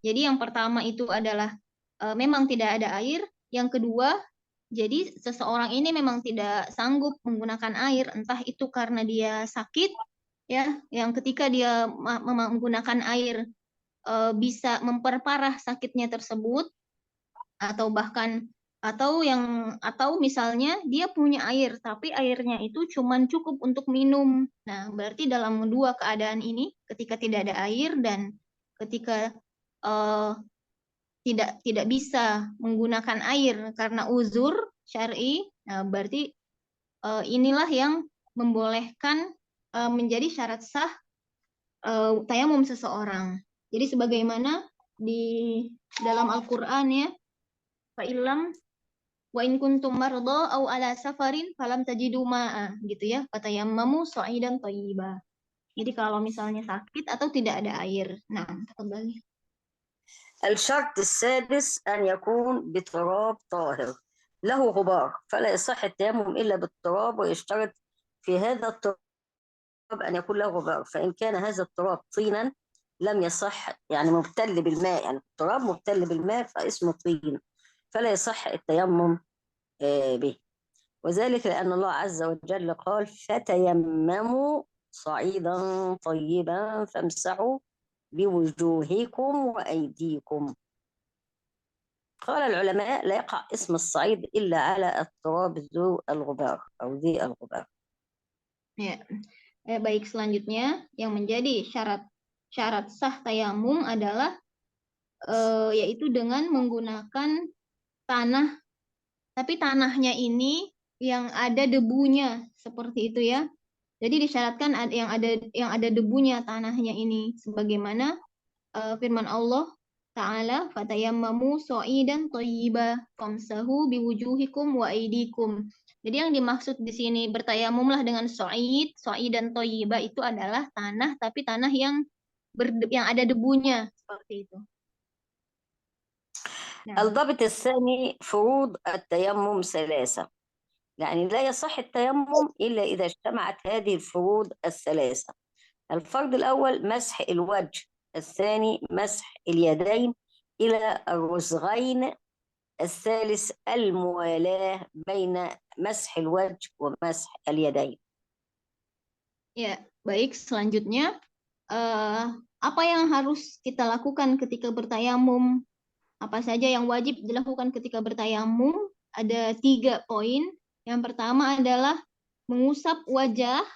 Jadi yang pertama itu adalah memang tidak ada air. Yang kedua, jadi seseorang ini memang tidak sanggup menggunakan air, entah itu karena dia sakit, ya, yang ketika dia menggunakan air bisa memperparah sakitnya tersebut, atau bahkan atau misalnya dia punya air tapi airnya itu cuman cukup untuk minum. Nah, berarti dalam dua keadaan ini, ketika tidak ada air dan ketika uh, tidak bisa menggunakan air karena uzur syar'i, nah berarti inilah yang membolehkan menjadi syarat sah tayamum seseorang. Jadi sebagaimana di dalam Al-Qur'an ya, fa'ilam wa in kuntum marda au ala safarin falam tajidu ma'a, gitu ya, fatayammamu sa'idan thayyiba. Jadi kalau misalnya sakit atau tidak ada air. Nah, kembali. الشرط السادس أن يكون بتراب طاهر له غبار، فلا يصح التيمم إلا بالتراب، ويشترط في هذا التراب أن يكون له غبار. فإن كان هذا التراب طينا لم يصح، يعني مبتل بالماء، يعني التراب مبتل بالماء فاسمه طين، فلا يصح التيمم به. وذلك لأن الله عز وجل قال: فتيمموا صعيدا طيبا فامسحوا بوجوهكم وأيديكم. قال العلماء: لا يقع اسم الصعيد إلا على التراب ذو الغبار أو ذي الغبار. Ya. Baik, selanjutnya yang menjadi syarat sah tayamum adalah yaitu dengan menggunakan tanah, tapi tanahnya ini yang ada debunya, seperti itu ya. Jadi disyaratkan yang ada debunya tanahnya ini, sebagaimana firman Allah Ta'ala, fatayammamu sa'idan thayyiba famsahu biwujuhikum wa aydikum. Jadi yang dimaksud di sini bertayamumlah dengan sa'id dan thayyiba itu adalah tanah, tapi tanah yang ada debunya, seperti itu. Nah, الضابط الثاني فروض التيمم ثلاثة، يعني لا يصح التيمم إلا إذا اجتمعت هذه الفروض الثلاثة. الفرض الأول مسح الوجه، الثاني مسح اليدين إلى الرسغين، الثالث الموالاة بين مسح الوجه ومسح اليدين. ya, baik, selanjutnya apa yang harus kita lakukan ketika bertayamum? Apa saja yang wajib dilakukan ketika bertayamum? Ada 3 poin. Yang pertama adalah mengusap wajah.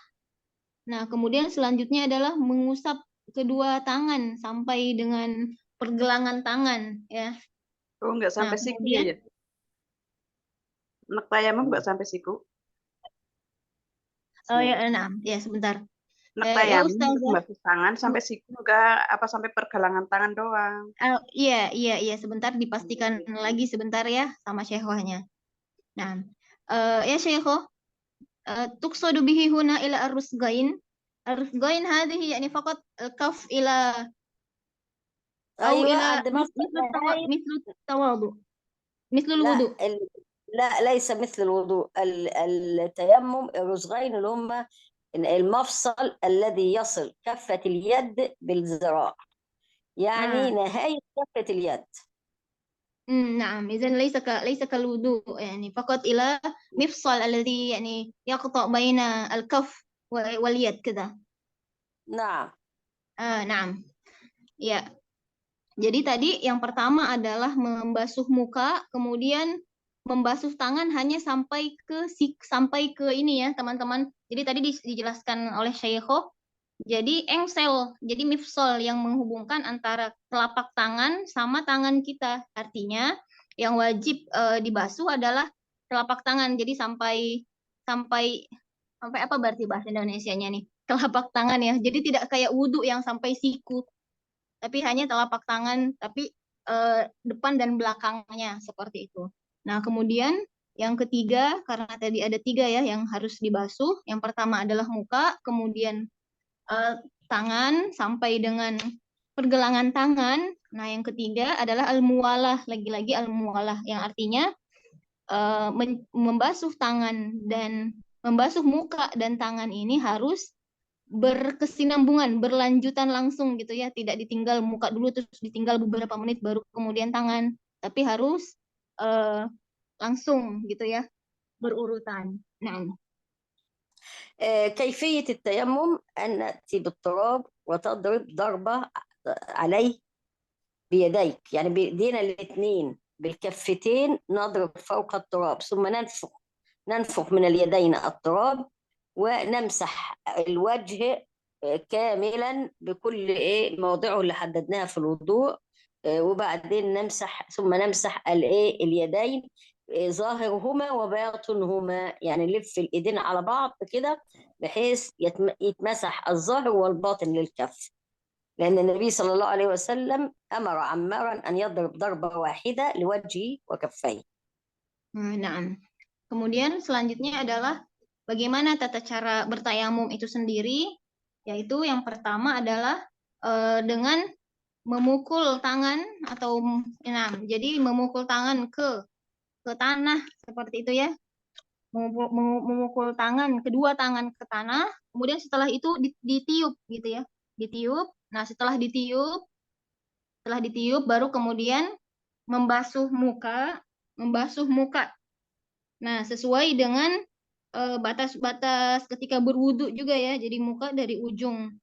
Nah, kemudian selanjutnya adalah mengusap kedua tangan sampai dengan pergelangan tangan, ya. Oh, nggak Nah, sampai siku kemudian ya? Anak tayamum nggak sampai siku? ya sebentar. Anak Ya tayamum Ustazah. basuh tangan sampai siku enggak? Apa sampai pergelangan tangan doang? Iya, sebentar dipastikan lagi sebentar ya sama syekhwahnya. Nah, ya syekhwah, tuqsadu bihi huna ila ar-rusgain. Ar-rusgain hadhihi yani faqat kaf ila أو أيوة، إلى عند مصر مثل التواضع، مثل لا الوضوء. لا، ليس مثل الوضوء. التيمم الرسغين اللي هم المفصل الذي يصل كفة اليد بالذراع، يعني نهاية كفة اليد. نعم، إذن ليس كالوضوء، يعني فقط إلى مفصل الذي يعني يقطع بين الكف واليد كذا. نعم. Nah, ya. Jadi tadi yang pertama adalah membasuh muka, kemudian membasuh tangan hanya sampai ke ini ya, teman-teman. Jadi tadi dijelaskan oleh Syekho. Jadi engsel, jadi mifsol yang menghubungkan antara telapak tangan sama tangan kita. Artinya yang wajib dibasuh adalah telapak tangan. Jadi sampai sampai sampai apa berarti bahasa Indonesianya nih? Telapak tangan ya. Jadi tidak kayak wudhu yang sampai siku, tapi hanya telapak tangan, tapi depan dan belakangnya seperti itu. Nah, kemudian yang ketiga, karena tadi ada 3 ya yang harus dibasuh. Yang pertama adalah muka, kemudian tangan sampai dengan pergelangan tangan. Nah, yang ketiga adalah al-muwalah, lagi-lagi al-muwalah yang artinya membasuh tangan dan membasuh muka dan tangan ini harus berkesinambungan, berlanjutan langsung gitu ya, tidak ditinggal muka dulu terus ditinggal beberapa menit baru kemudian tangan, tapi harus langsung gitu ya, berurutan. Nah, كيفية التيمم أن نأتي بالتراب وتضرب ضربة عليه بيديك، يعني بإيدينا الاثنين بالكفتين نضرب فوق التراب، ثم ننفخ من اليدين التراب ونمسح الوجه كاملا بكل مواضعه اللي حددناها في الوضوء، وبعدين نمسح اليدين ظاهرهما وباطنهما، يعني نلف الايدين على بعض كده بحيث يتمسح الظاهر والباطن للكف، لأن النبي صلى الله عليه وسلم أمر عمارا أن يضرب ضربة واحدة لوجهه وكفيه. Nah, kemudian selanjutnya adalah bagaimana tata cara bertayamum itu sendiri, yaitu yang pertama adalah dengan memukul tangan atau jadi memukul tangan ke tanah seperti itu ya, memukul tangan, kedua tangan ke tanah, kemudian setelah itu ditiup gitu ya, ditiup. Nah, setelah ditiup baru kemudian membasuh muka. Nah, sesuai dengan batas-batas ketika berwudu juga ya. Jadi muka dari ujung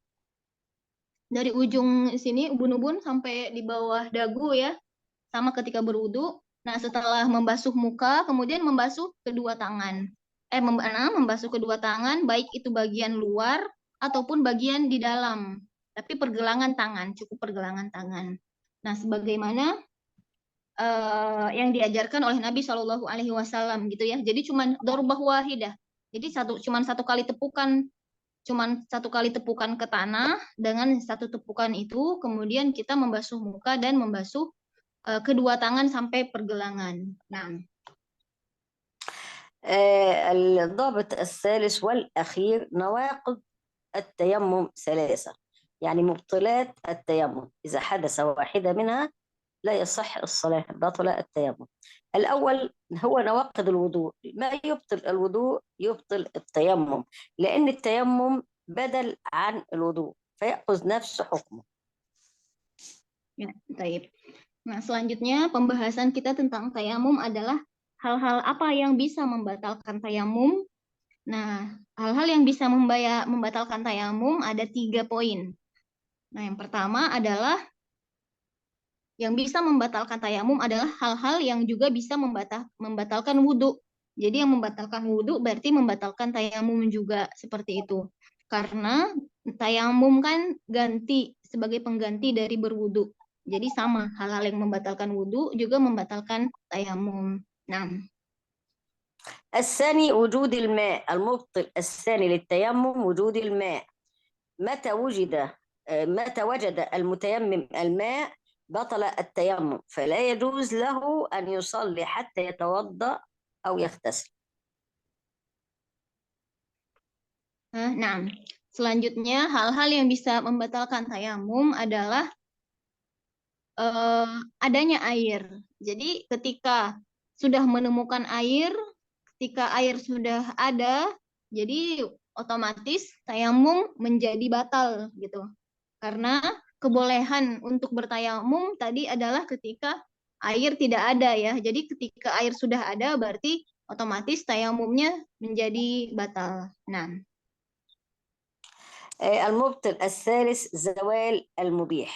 sini ubun-ubun sampai di bawah dagu ya, sama ketika berwudu. Nah, setelah membasuh muka, kemudian membasuh kedua tangan. Membasuh kedua tangan, baik itu bagian luar ataupun bagian di dalam. Tapi pergelangan tangan, cukup pergelangan tangan. Nah, sebagaimana yang diajarkan oleh Nabi Shallallahu Alaihi Wasallam gitu ya. Jadi cuman darbah wahidah. Jadi cuman satu kali tepukan ke tanah, dengan satu tepukan itu kemudian kita membasuh muka dan membasuh kedua tangan sampai pergelangan. Nah, الضابط الثالث والأخير نواقض التيمم 3، يعني مبطلات التيمم، إذا حدث واحدة منها لا يصح الصلاة، بطل التيمم. الأول هو نواقض الوضوء، ما يبطل الوضوء يبطل التيمم، لأن التيمم بدل عن الوضوء فيأخذ نفس حكمه. Ya, baik. Nah, selanjutnya pembahasan kita tentang tayamum adalah hal-hal apa yang bisa membatalkan tayamum. Nah, hal-hal yang bisa membatalkan tayamum ada 3 poin. Nah, yang pertama adalah yang bisa membatalkan tayamum adalah hal-hal yang juga bisa membatalkan wudhu. Jadi yang membatalkan wudhu berarti membatalkan tayamum juga, seperti itu. Karena tayamum kan sebagai pengganti dari berwudhu. Jadi sama, hal-hal yang membatalkan wudhu juga membatalkan tayamum. Nah, الثاني وجود الماء، المبطل الثاني للتيمم وجود الماء. متى وجد المتيمم الماء بطل التيمم، فلا يجوز له أن يصلي حتى يتوضأ أو يغتسل. Nah, selanjutnya hal-hal yang bisa membatalkan tayamum adalah adanya air. Jadi ketika sudah menemukan air, ketika air sudah ada, jadi otomatis tayamum menjadi batal gitu. Karena kebolehan untuk bertayamum tadi adalah ketika air tidak ada ya. Jadi ketika air sudah ada berarti otomatis tayamumnya menjadi batal. Nah, المبطل الثالث زوال المبيح،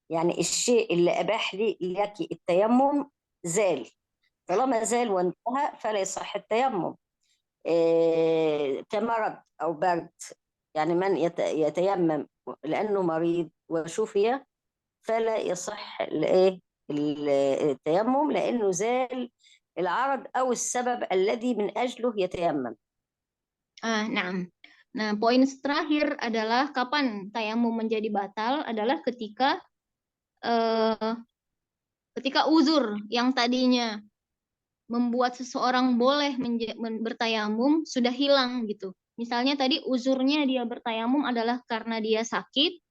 يعني الشيء اللي أباح لك التيمم زال، طالما زال وانتهى فلا يصح التيمم. كمرض أو برد، يعني من يتيمم لأنه مريض وشفي فلا يصح التيمم لأنه زال العرض أو السبب الذي من أجله يتيمم. Nah, poin terakhir adalah kapan tayamum menjadi batal adalah ketika uzur yang tadinya membuat seseorang boleh bertayamum sudah hilang gitu. Misalnya tadi uzurnya dia bertayamum adalah karena dia sakit.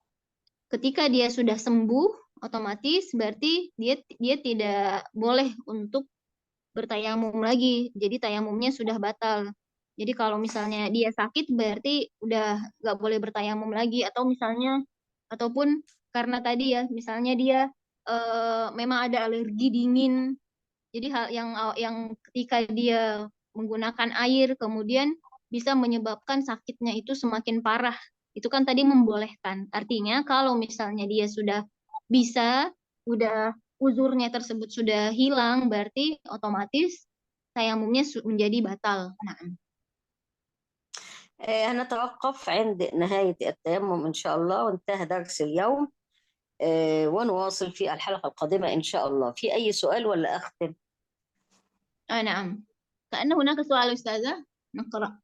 Ketika dia sudah sembuh, otomatis berarti dia tidak boleh untuk bertayamum lagi. Jadi tayamumnya sudah batal. Jadi kalau misalnya dia sakit berarti udah nggak boleh bertayamum lagi, atau misalnya ataupun karena tadi ya misalnya dia memang ada alergi dingin. Jadi hal yang ketika dia menggunakan air kemudian bisa menyebabkan sakitnya itu semakin parah. Itu kan tadi membolehkan. Artinya kalau misalnya dia sudah bisa, udah uzurnya tersebut sudah hilang, berarti otomatis tayamumnya menjadi batal. Nah, هنتوقف عند نهاية التيمم إن شاء الله، وانتهى درس اليوم. ونواصل في الحلقة القادمة إن شاء الله. في أي سؤال ولا أختم؟ نعم. كأن هناك سؤال أستاذة نقرأ.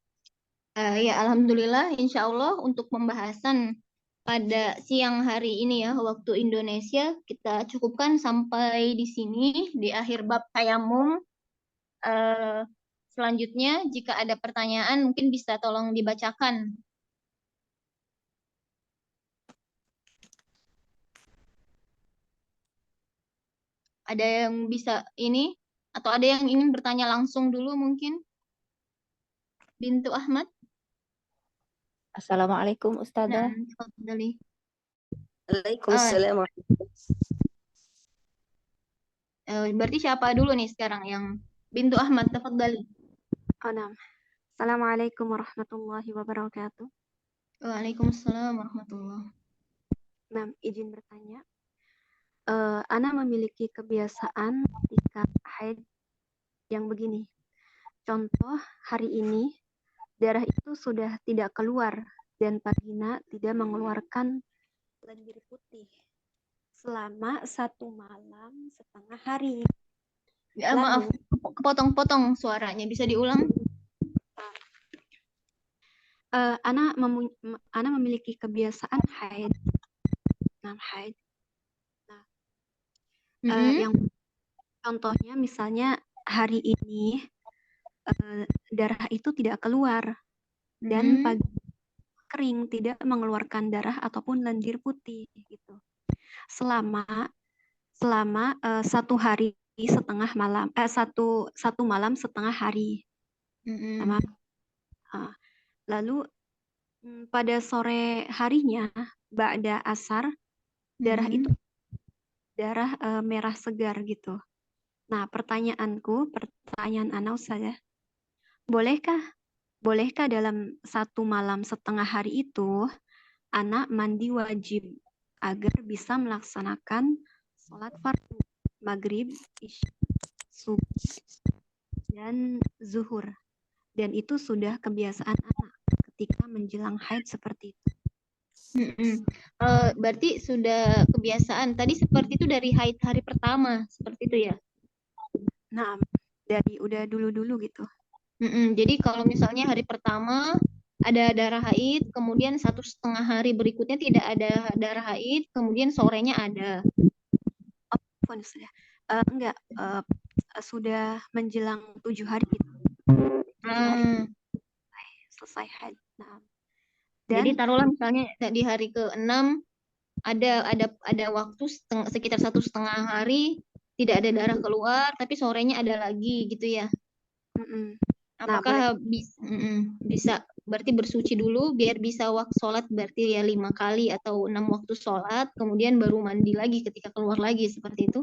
Ya, alhamdulillah, insya Allah untuk pembahasan pada siang hari ini ya, waktu Indonesia, kita cukupkan sampai di sini, di akhir bab tayamum. Selanjutnya, jika ada pertanyaan, mungkin bisa tolong dibacakan. Ada yang bisa ini, atau ada yang ingin bertanya langsung dulu mungkin? Bintu Ahmad. Assalamualaikum Ustazah. Nah, tafadhali. Waalaikumsalam warahmatullahi wabarakatuh. Berarti siapa dulu nih sekarang yang Bintu Ahmad, tafadhali. Nah. Assalamualaikum warahmatullahi wabarakatuh. Waalaikumsalam warahmatullahi. Nah, izin bertanya. Ana memiliki kebiasaan ketika haid yang begini. Contoh, hari ini darah itu sudah tidak keluar dan vagina tidak mengeluarkan lendir putih selama 1 malam setengah hari. Ya, maaf, kepotong-potong suaranya. Bisa diulang? Ana memiliki kebiasaan haid. Haid. Yang contohnya misalnya hari ini darah itu tidak keluar dan pagi kering, tidak mengeluarkan darah ataupun lendir putih gitu. Selama 1 hari setengah malam, satu malam setengah hari. Lalu pada sore harinya ba'da asar darah itu darah merah segar gitu. Nah, pertanyaan Ana Ustazah, bolehkah dalam 1 malam setengah hari itu Ana mandi wajib agar bisa melaksanakan sholat fardu maghrib, isya, subuh, dan zuhur. Dan itu sudah kebiasaan Ana ketika menjelang haid seperti itu. Berarti sudah kebiasaan. Tadi seperti itu dari haid hari pertama, seperti itu ya? Nah, dari udah dulu-dulu gitu. Jadi kalau misalnya hari pertama ada darah haid, kemudian 1,5 hari berikutnya tidak ada darah haid, kemudian sorenya ada. Enggak, sudah menjelang 7 hari gitu. Selesai haid. Nah, jadi taruhlah misalnya di hari ke-6 ada waktu sekitar 1,5 hari tidak ada darah keluar, tapi sorenya ada lagi gitu ya. Apakah bisa berarti bersuci dulu biar bisa waktu sholat, berarti ya 5 kali atau 6 waktu sholat, kemudian baru mandi lagi ketika keluar lagi, seperti itu.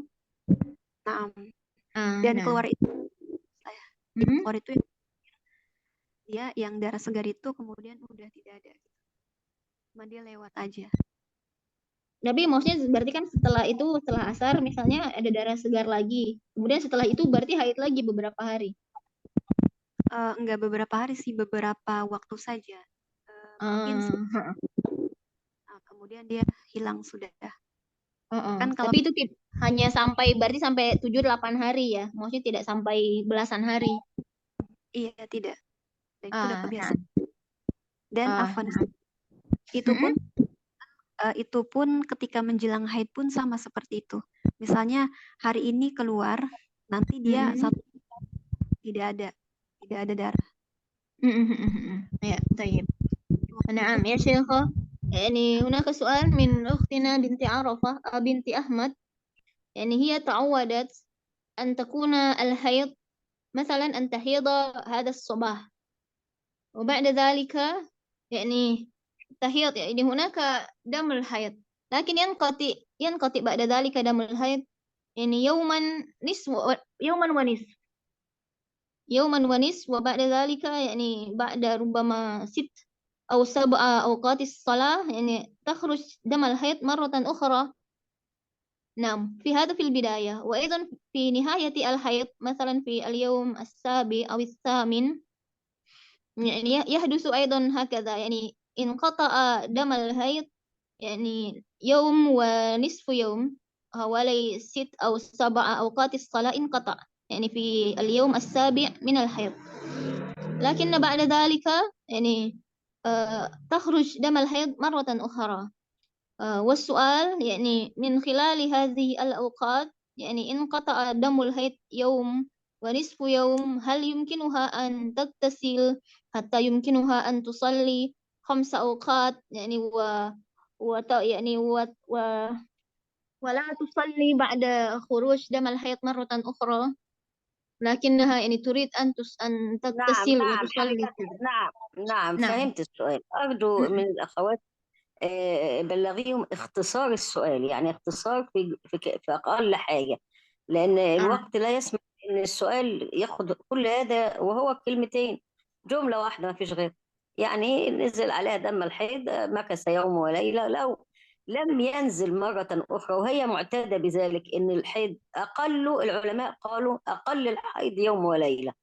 Nah, Ah, dan nah. keluar itu Mhm. keluar itu dia yang darah segar itu kemudian udah tidak ada. Cuma dia lewat aja. Tapi maksudnya berarti kan setelah itu, setelah asar misalnya ada darah segar lagi. Kemudian setelah itu berarti haid lagi beberapa hari. Enggak beberapa hari sih, beberapa waktu saja. Mungkin kemudian dia hilang sudah. Kan kalau Tapi itu hanya berarti sampai 7-8 hari ya. Maksudnya tidak sampai belasan hari. iya tidak. Dan itu udah Nah. kebiasaan. Dan afwan Mm-mm. itu pun ketika menjelang haid pun sama seperti itu. Misalnya hari ini keluar, nanti dia Mm-mm. tidak ada darah. Ya, طيب. نعم يا شيخة. يعني هناك سؤال من أختنا بنت عرفة بنت أحمد. يعني هي تعودت أن تكون الحيض مثلا أن تحيض هذا الصباح وبعد ذلك يعني تحيض، يعني هناك دم الحيض لكن ينقطع بعد ذلك دم الحيض، يعني يوما ونصف وبعد ذلك يعني بعد ربما 6 أو 7 أوقات الصلاة يعني تخرج دم الحيض مرة أخرى. نعم، في البداية، وأيضا في نهاية الحيض مثلا في اليوم السابع أو الثامن يعني يحدث أيضا هكذا، يعني انقطع دم الحيض يعني يوم ونصف يوم، حوالي 6 أو 7 أوقات الصلاة انقطع يعني في اليوم السابع من الحيض. لكن بعد ذلك يعني تخرج دم الحيض مرة أخرى. والسؤال يعني من خلال هذه الأوقات يعني انقطع دم الحيض يوم ونصف يوم، هل يمكنها أن تغتسل حتى يمكنها أن تصلي 5 أوقات يعني ولا تصلي بعد خروج دم الحيض مرة أخرى، لكنها يعني تريد أن نعم تغتسل نعم وتصلي حقيقة كذا. نعم نعم. فهمت السؤال. أرجو من الأخوات بلغيهم اختصار السؤال، يعني اختصار في أقل حاجة، لأن الوقت لا يسمح إن السؤال ياخد كل هذا وهو كلمتين، جملة واحدة ما فيش غير. يعني نزل عليها دم الحيض، مكث يوم وليلة، لو لم ينزل مرة أخرى وهي معتادة بذلك، إن الحيض العلماء قالوا أقل الحيض يوم وليلة.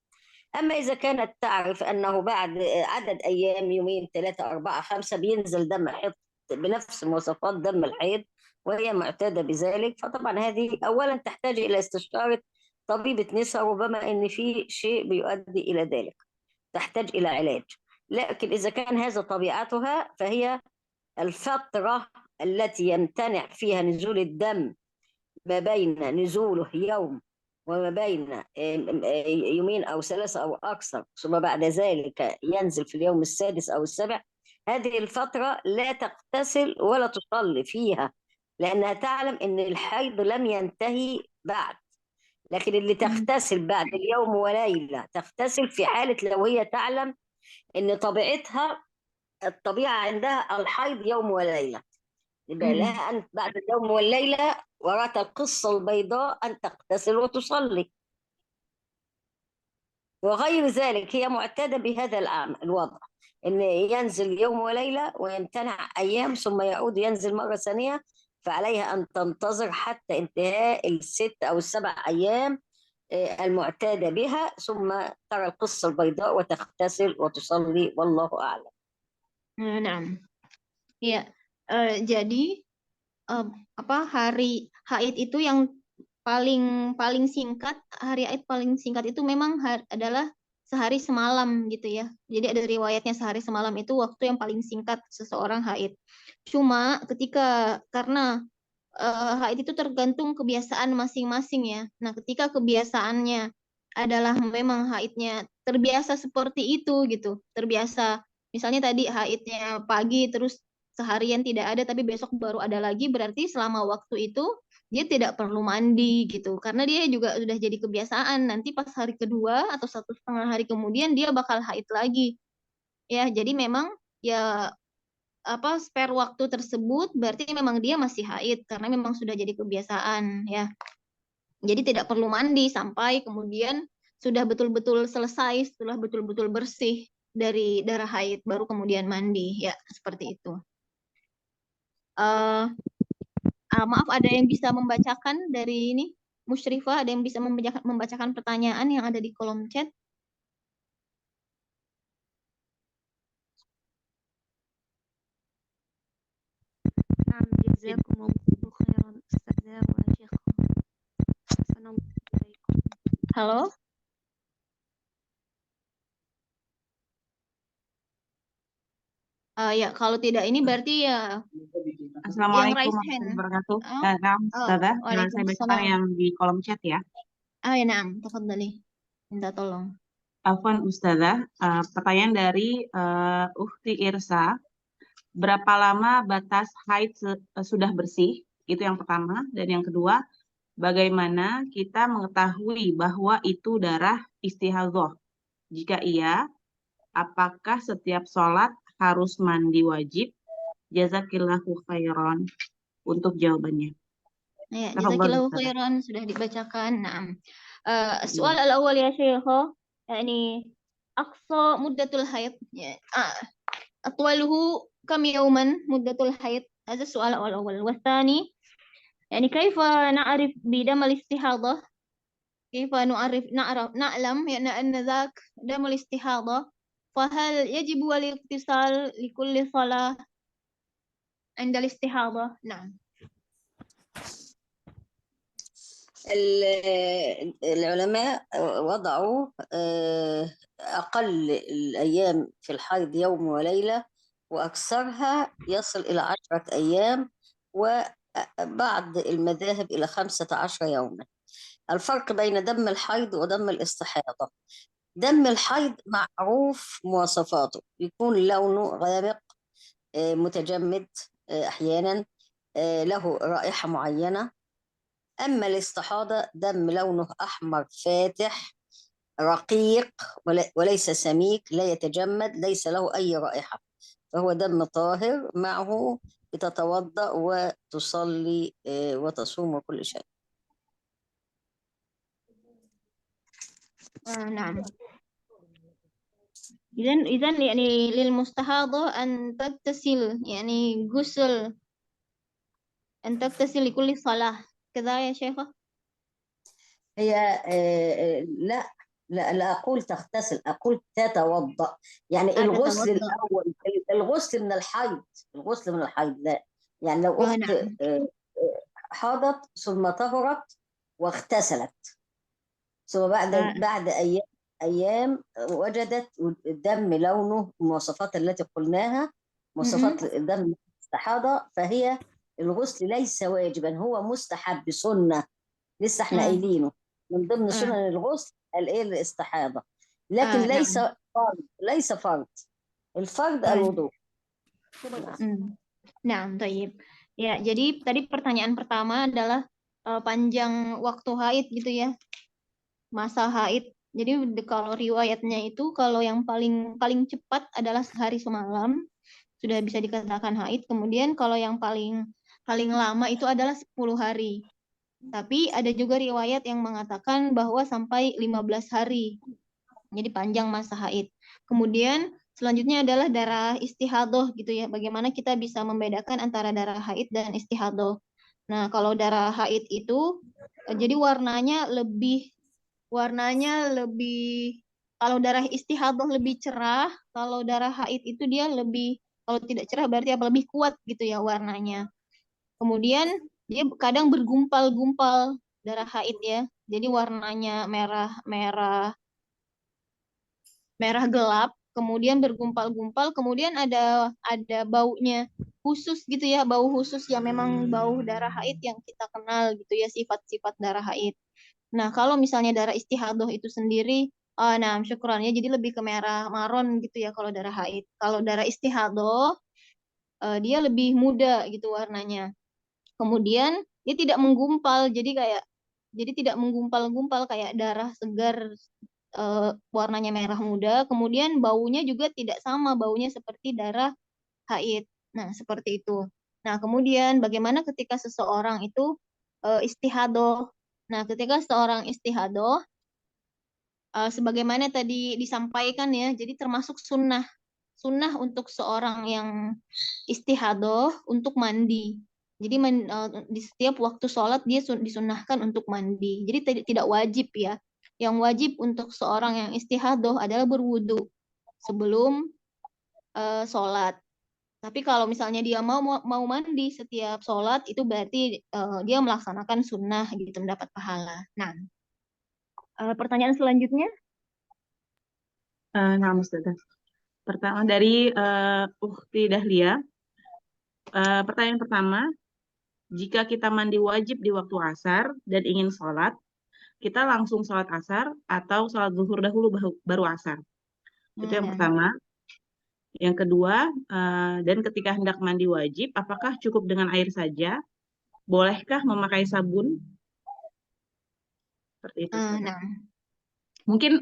أما إذا كانت تعرف أنه بعد عدد أيام، يومين، 3، 4، 5، بينزل دم الحيض بنفس مواصفات دم الحيض وهي معتادة بذلك، فطبعا هذه أولا تحتاج إلى استشارة طبيبة نساء، ربما أن في شيء بيؤدي إلى ذلك، تحتاج إلى علاج. لكن إذا كان هذا طبيعتها، فهي الفترة التي يمتنع فيها نزول الدم ما بين نزوله يوم وما بين يومين أو 3 أو أكثر، ثم بعد ذلك ينزل في اليوم السادس أو السابع، هذه الفترة لا تغتسل ولا تصلي فيها، لأنها تعلم أن الحيض لم ينتهي بعد. لكن اللي تغتسل بعد اليوم وليلة تغتسل في حالة لو هي تعلم أن طبيعتها، الطبيعة عندها الحيض يوم وليلة، يبقى لها أن بعد اليوم والليلة وراء القصة البيضاء أن تغتسل وتصلي، وغير ذلك هي معتادة بهذا الوضع، أن ينزل يوم وليلة ويمتنع أيام ثم يعود ينزل مرة ثانية، فعليها أن تنتظر حتى انتهاء ال6 أو ال7 أيام المعتادة بها، ثم ترى القصة البيضاء وتغتسل وتصلي، والله أعلم. نعم. Ya, jadi hari haid itu yang paling singkat, hari haid paling singkat itu memang adalah sehari semalam gitu ya. Jadi ada riwayatnya sehari semalam itu waktu yang paling singkat seseorang haid. Cuma karena haid itu tergantung kebiasaan masing-masing ya. Nah, ketika kebiasaannya adalah memang haidnya terbiasa seperti itu gitu, terbiasa misalnya tadi haidnya pagi terus seharian tidak ada tapi besok baru ada lagi, berarti selama waktu itu dia tidak perlu mandi gitu, karena dia juga sudah jadi kebiasaan. Nanti pas hari kedua atau 1,5 hari kemudian dia bakal haid lagi. Ya, jadi memang ya spare waktu tersebut berarti memang dia masih haid karena memang sudah jadi kebiasaan ya. Jadi tidak perlu mandi sampai kemudian sudah betul-betul selesai, setelah betul-betul bersih dari darah haid baru kemudian mandi ya, seperti itu. Eh maaf, ada yang bisa membacakan dari ini? Musyrifah, ada yang bisa membacakan pertanyaan yang ada di kolom chat? نعم جزاكم الله خيرا أستاذة وشيخة أحسن الله إليكم. Halo? Ya, kalau tidak ini berarti ya yang Assalamualaikum raise warahmatullahi hand. wabarakatuh. Oh, Nah, Ustazah, saya bacakan Waalaikumsalam. yang di kolom chat ya. Ya, naam, tafadhali. Minta tolong. Afwan Ustazah, pertanyaan dari Ukhti Irsa. Berapa lama batas haid sudah bersih? Itu yang pertama. Dan yang kedua, bagaimana kita mengetahui bahwa itu darah istihadhah? Jika iya, apakah setiap sholat harus mandi wajib? Jazakillahu khairan untuk jawabannya. Ya, Tafadhal jazakillahu Ustazah. khairan, sudah dibacakan. Naam. Soal al-awwal ya Syekh, yani aqsa muddatul haid. أطوله كم يوما مدة الحيض؟ هذا السؤال الأول. والثاني يعني كيف نعرف بدم الاستحاضة؟ كيف نعلم يعني أن ذاك دم الاستحاضة؟ فهل يجب الاغتسال لكل صلاة عند الاستحاضة؟ نعم. العلماء وضعوا أقل الأيام في الحيض يوم وليلة، وأكثرها يصل إلى 10 أيام، وبعض المذاهب إلى 15 يوما. الفرق بين دم الحيض ودم الاستحاضة: دم الحيض معروف مواصفاته، يكون لونه غامق، متجمد، أحيانا له رائحة معينة. أما الاستحاضة دم لونه أحمر فاتح رقيق وليس سميك، لا يتجمد، ليس له أي رائحة، فهو دم طاهر معه بتتوضأ وتصلي وتصوم وكل شيء. نعم. إذن يعني للمستحاضة أن تغتسل يعني غسل، أن تغتسل لكل صلاة كذا يا شيخة؟ هي لا لا أقول تغتسل، أقول تتوضأ. يعني الغسل تتوضأ. الأول، الغسل من الحيض، الغسل من الحيض لا. يعني لو أخت نعم. حاضت ثم طهرت واغتسلت، ثم بعد أيام وجدت الدم لونه المواصفات التي قلناها، مواصفات الدم الاستحاضة، فهي الغسل ليس واجبا، هو مستحب سنة، لسه احنا قايلينه من ضمن سنن الغسل الايه الاستحاضة، لكن ليس نعم. فرض، ليس فرض. الفرض الوضوء. Nah, baik. Ya, jadi tadi pertanyaan pertama adalah panjang waktu haid gitu ya, masa haid. Jadi kalau riwayatnya itu kalau yang paling cepat adalah sehari semalam sudah bisa dikatakan haid. Kemudian kalau yang paling lama itu adalah 10 hari. Tapi ada juga riwayat yang mengatakan bahwa sampai 15 hari. Jadi panjang masa haid. Kemudian selanjutnya adalah darah istihadoh gitu ya. Bagaimana kita bisa membedakan antara darah haid dan istihadoh. Nah, kalau darah haid itu jadi warnanya lebih kalau darah istihadoh lebih cerah, kalau darah haid itu dia lebih, kalau tidak cerah berarti apa, lebih kuat gitu ya warnanya. Kemudian dia kadang bergumpal-gumpal darah haid ya. Jadi warnanya merah gelap, kemudian bergumpal-gumpal, kemudian ada baunya khusus gitu ya, bau khusus yang memang bau darah haid yang kita kenal gitu ya, sifat-sifat darah haid. Nah, kalau misalnya darah istihadoh itu sendiri, nah syukran ya, jadi lebih ke merah maron gitu ya kalau darah haid. Kalau darah istihadoh, dia lebih muda gitu warnanya. Kemudian dia tidak menggumpal, jadi tidak menggumpal-gumpal kayak darah segar warnanya merah muda, kemudian baunya juga tidak sama, baunya seperti darah haid. Nah, seperti itu. Nah, kemudian bagaimana ketika seseorang itu istihadoh? Nah, ketika seorang istihadoh, sebagaimana tadi disampaikan ya, jadi termasuk sunnah untuk seorang yang istihadoh untuk mandi. Jadi di setiap waktu sholat dia disunahkan untuk mandi. Jadi tidak wajib ya. Yang wajib untuk seorang yang istihadoh adalah berwudu sebelum sholat. Tapi kalau misalnya dia mau mandi setiap sholat, itu berarti dia melaksanakan sunnah gitu, mendapat pahala. Nah, pertanyaan selanjutnya. Nah, Ustazah. Pertama dari Ukhti Dahlia. Pertanyaan pertama, jika kita mandi wajib di waktu asar dan ingin sholat, kita langsung sholat asar atau sholat zuhur dahulu baru asar? Itu yang pertama. Yang kedua, dan ketika hendak mandi wajib, apakah cukup dengan air saja? Bolehkah memakai sabun? Seperti itu. Nah, Mungkin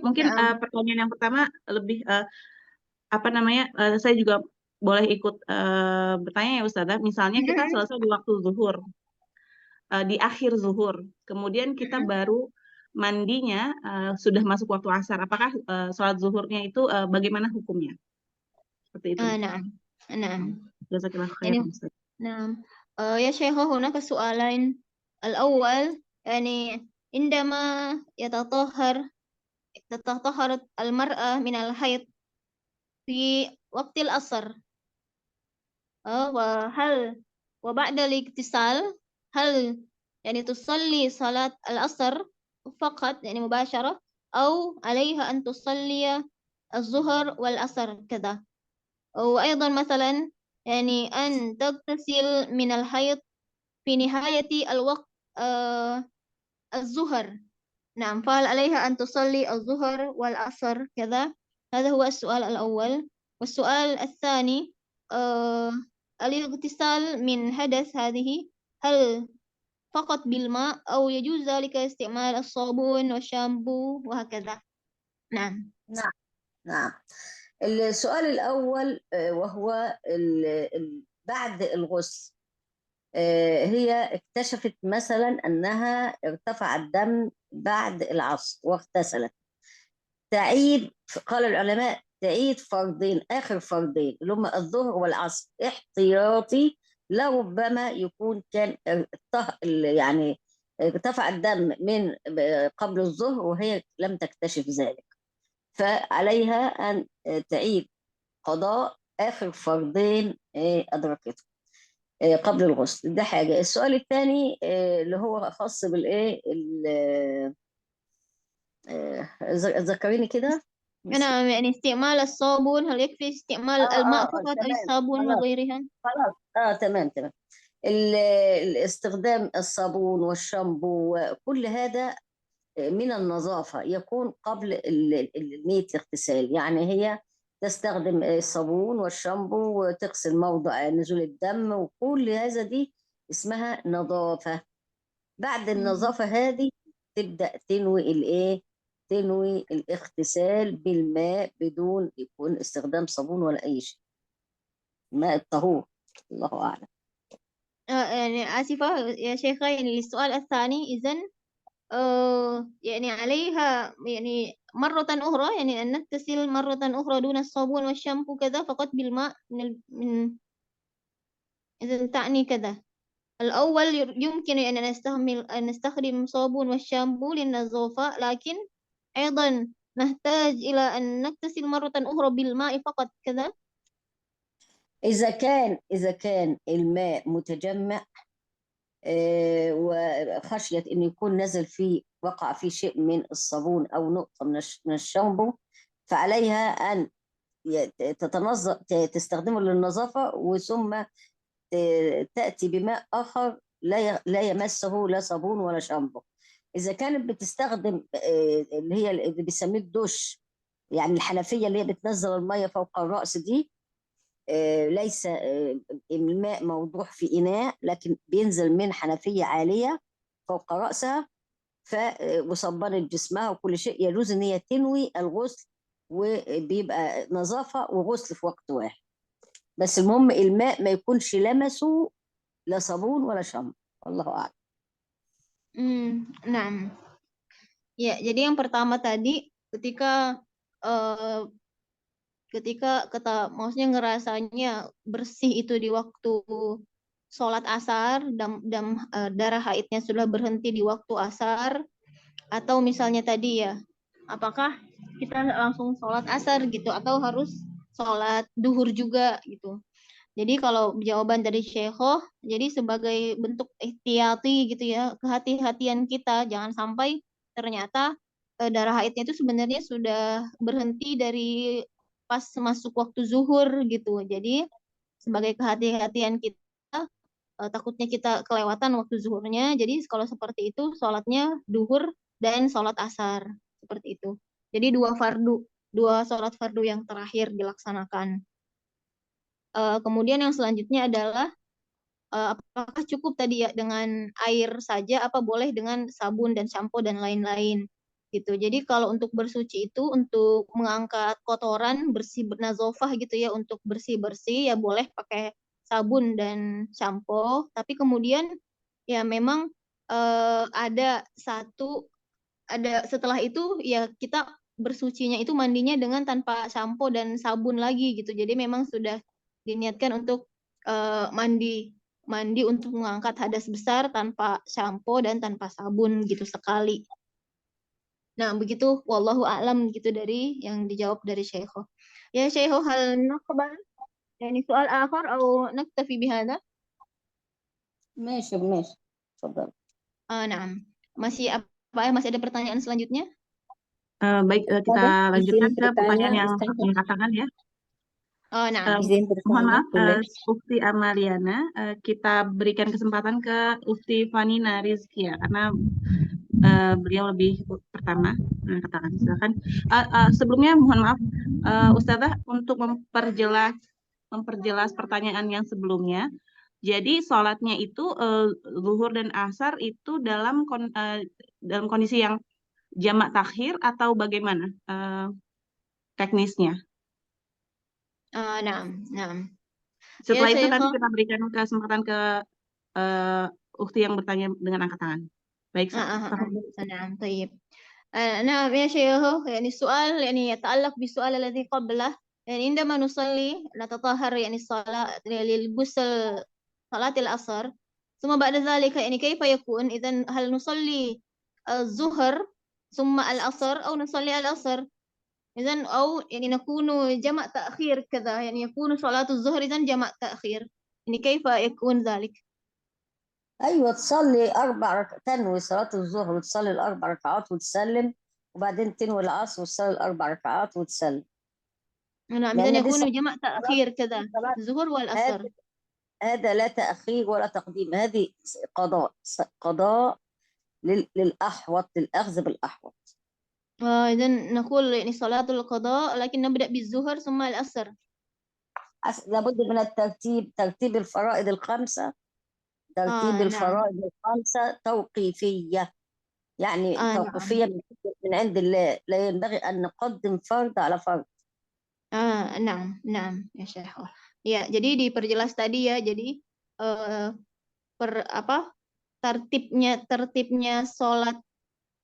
pertanyaan yang pertama lebih saya juga boleh ikut bertanya ya Ustazah. Misalnya kita selesai di waktu zuhur, di akhir zuhur, kemudian kita baru mandinya sudah masuk waktu asar. Apakah sholat zuhurnya itu bagaimana hukumnya? Seperti itu. نعم. Jazakallah يعني khairan, Ustaz. نعم يا شيخ هناك سؤالين. الأول يعني عندما تتطهر المرأة من الحيض في وقت العصر وبعد الاغتسال هل يعني تصلي صلاة العصر فقط يعني مباشرة أو عليها أن تصلي الظهر والعصر كذا؟ وأيضا مثلا يعني أن تغتسل من الحيض في نهاية الوقت الظهر. نعم، فهل عليها أن تصلي الظهر والعصر كذا؟ هذا هو السؤال الأول. والسؤال الثاني الاغتسال من حدث هذه هل فقط بالماء أو يجوز ذلك استعمال الصابون والشامبو وهكذا؟ نعم. نعم. السؤال الأول وهو بعد الغسل، هي اكتشفت مثلا أنها ارتفع الدم بعد العصر واغتسلت، تعيد، قال العلماء تعيد فرضين، آخر فرضين اللي هم الظهر والعصر احتياطي، لربما يكون كان يعني ارتفع الدم من قبل الظهر وهي لم تكتشف ذلك، فعليها أن تعيد قضاء آخر فرضين أدركته قبل الغسل. ده حاجة. السؤال الثاني اللي هو خاص بالإيه، ذكريني كده. نعم، يعني استعمال الصابون، هل يكفي استعمال الماء فقط أو الصابون وغيرها؟ خلاص. تمام. الاستخدام الصابون والشامبو كل هذا من النظافة، يكون قبل نية الاغتسال. يعني هي تستخدم الصابون والشامبو وتغسل موضع نزول الدم، وكل هذا دي اسمها نظافة. بعد النظافة هذه تبدأ تنوي الاغتسال بالماء بدون يكون استخدام صابون ولا أي شيء، الماء الطهور. الله أعلم. يعني آسفة يا شيخة، يعني السؤال الثاني إذن يعني عليها يعني مرة أخرى، يعني أن نغتسل مرة أخرى دون الصابون والشامبو كذا، فقط بالماء إذا تعني كذا. الأول يمكن أن نستخدم صابون والشامبو للنظافة، لكن أيضا نحتاج إلى أن نغتسل مرة أخرى بالماء فقط كذا. إذا كان الماء متجمع وخشية أن يكون نزل فيه، وقع فيه شيء من الصابون أو نقطة من الشامبو، فعليها أن تستخدمه للنظافة، وثم تأتي بماء آخر لا يمسه لا صابون ولا شامبو. إذا كانت بتستخدم اللي هي اللي بيسميه الدش، يعني الحنفية اللي هي بتنزل المية فوق الرأس دي، ليس الماء موضوع في إناء، لكن بينزل من حنفية عالية فوق رأسها، وصبنت جسمها وكل شيء، يجوز ان هي تنوي الغسل، وبيبقى نظافة وغسل في وقت واحد. بس المهم الماء ما يكونش لمسه لا صابون ولا شامبو، والله أعلم. Nah, ya, jadi yang pertama tadi ketika maksudnya ngerasanya bersih itu di waktu sholat asar, darah haidnya sudah berhenti di waktu asar, atau misalnya tadi ya, apakah kita langsung sholat asar gitu, atau harus sholat duhur juga gitu. Jadi kalau jawaban dari Syekhoh, jadi sebagai bentuk ihtiyati gitu ya, kehati-hatian kita, jangan sampai ternyata darah haidnya itu sebenarnya sudah berhenti dari pas masuk waktu zuhur gitu. Jadi sebagai kehati-hatian kita, takutnya kita kelewatan waktu zuhurnya. Jadi kalau seperti itu, sholatnya duhur dan sholat asar seperti itu. Jadi dua sholat fardu yang terakhir dilaksanakan. Kemudian yang selanjutnya adalah apakah cukup tadi ya dengan air saja, apa boleh dengan sabun dan sampo dan lain-lain gitu. Jadi kalau untuk bersuci itu untuk mengangkat kotoran bersih nazofah gitu ya, untuk bersih-bersih ya boleh pakai sabun dan sampo, tapi kemudian ya memang ada setelah itu ya kita bersucinya itu mandinya dengan tanpa sampo dan sabun lagi gitu. Jadi memang sudah diniatkan untuk mandi untuk mengangkat hadas besar tanpa sampo dan tanpa sabun gitu sekali. Nah, begitu wallahu a'lam gitu dari yang dijawab dari Syekho. Ya Syekho, hal naqbal yani soal akhar atau naktafi bihada? ماشي اتفضل. Nah, masih ada pertanyaan selanjutnya? Baik, kita lanjutkan ke pertanyaan yang dikatakan ya. Nah, Mohon maaf, Ukti Amaliana, kita berikan kesempatan ke Ukti Fanina Rizkia karena beliau lebih pertama. Nah, katakan silakan. Sebelumnya mohon maaf, Ustazah, untuk memperjelas pertanyaan yang sebelumnya. Jadi sholatnya itu zuhur dan asar itu dalam kondisi yang jamak takhir atau bagaimana teknisnya? Nah. Setelah Ya, itu Syekh. nanti kita berikan kesempatan ke Ukti yang bertanya dengan angkat tangan. Baik, نعم طيب. نعم يا شيخ، يعني السؤال يعني يتعلق بالسؤال الذي قبله. يعني عندما نصلي نتطهر يعني الصلاة للغسل صلاة العصر، ثم بعد ذلك يعني كيف يكون إذن؟ هل نصلي الظهر ثم العصر أو نصلي العصر إذن، أو يعني نكون جمع تأخير كذا، يعني يكون صلاة الظهر إذن جمع تأخير، يعني كيف يكون ذلك؟ ايوه تصلي تنوي صلاه الظهر وتصلي الاربع ركعات وتسلم، وبعدين تنوي العصر وتصلي الاربع ركعات وتسلم. نعم، إذن يكون جمع تأخير كذا الظهر والعصر. هذا لا تأخير ولا تقديم، هذه قضاء للأحوط، للأخذ بالأحوط. إذن نقول يعني صلاة القضاء لكن نبدأ بالظهر ثم العصر. لابد من الترتيب، ترتيب الفرائض الخمسة، ترتيب الفرائض الخمسة توقيفية، يعني توقيفية من عند الله، لا ينبغي أن نقدم فرض على فرض. Nah, ya Syekh. Ya, jadi diperjelas tadi ya. Jadi tertibnya sholat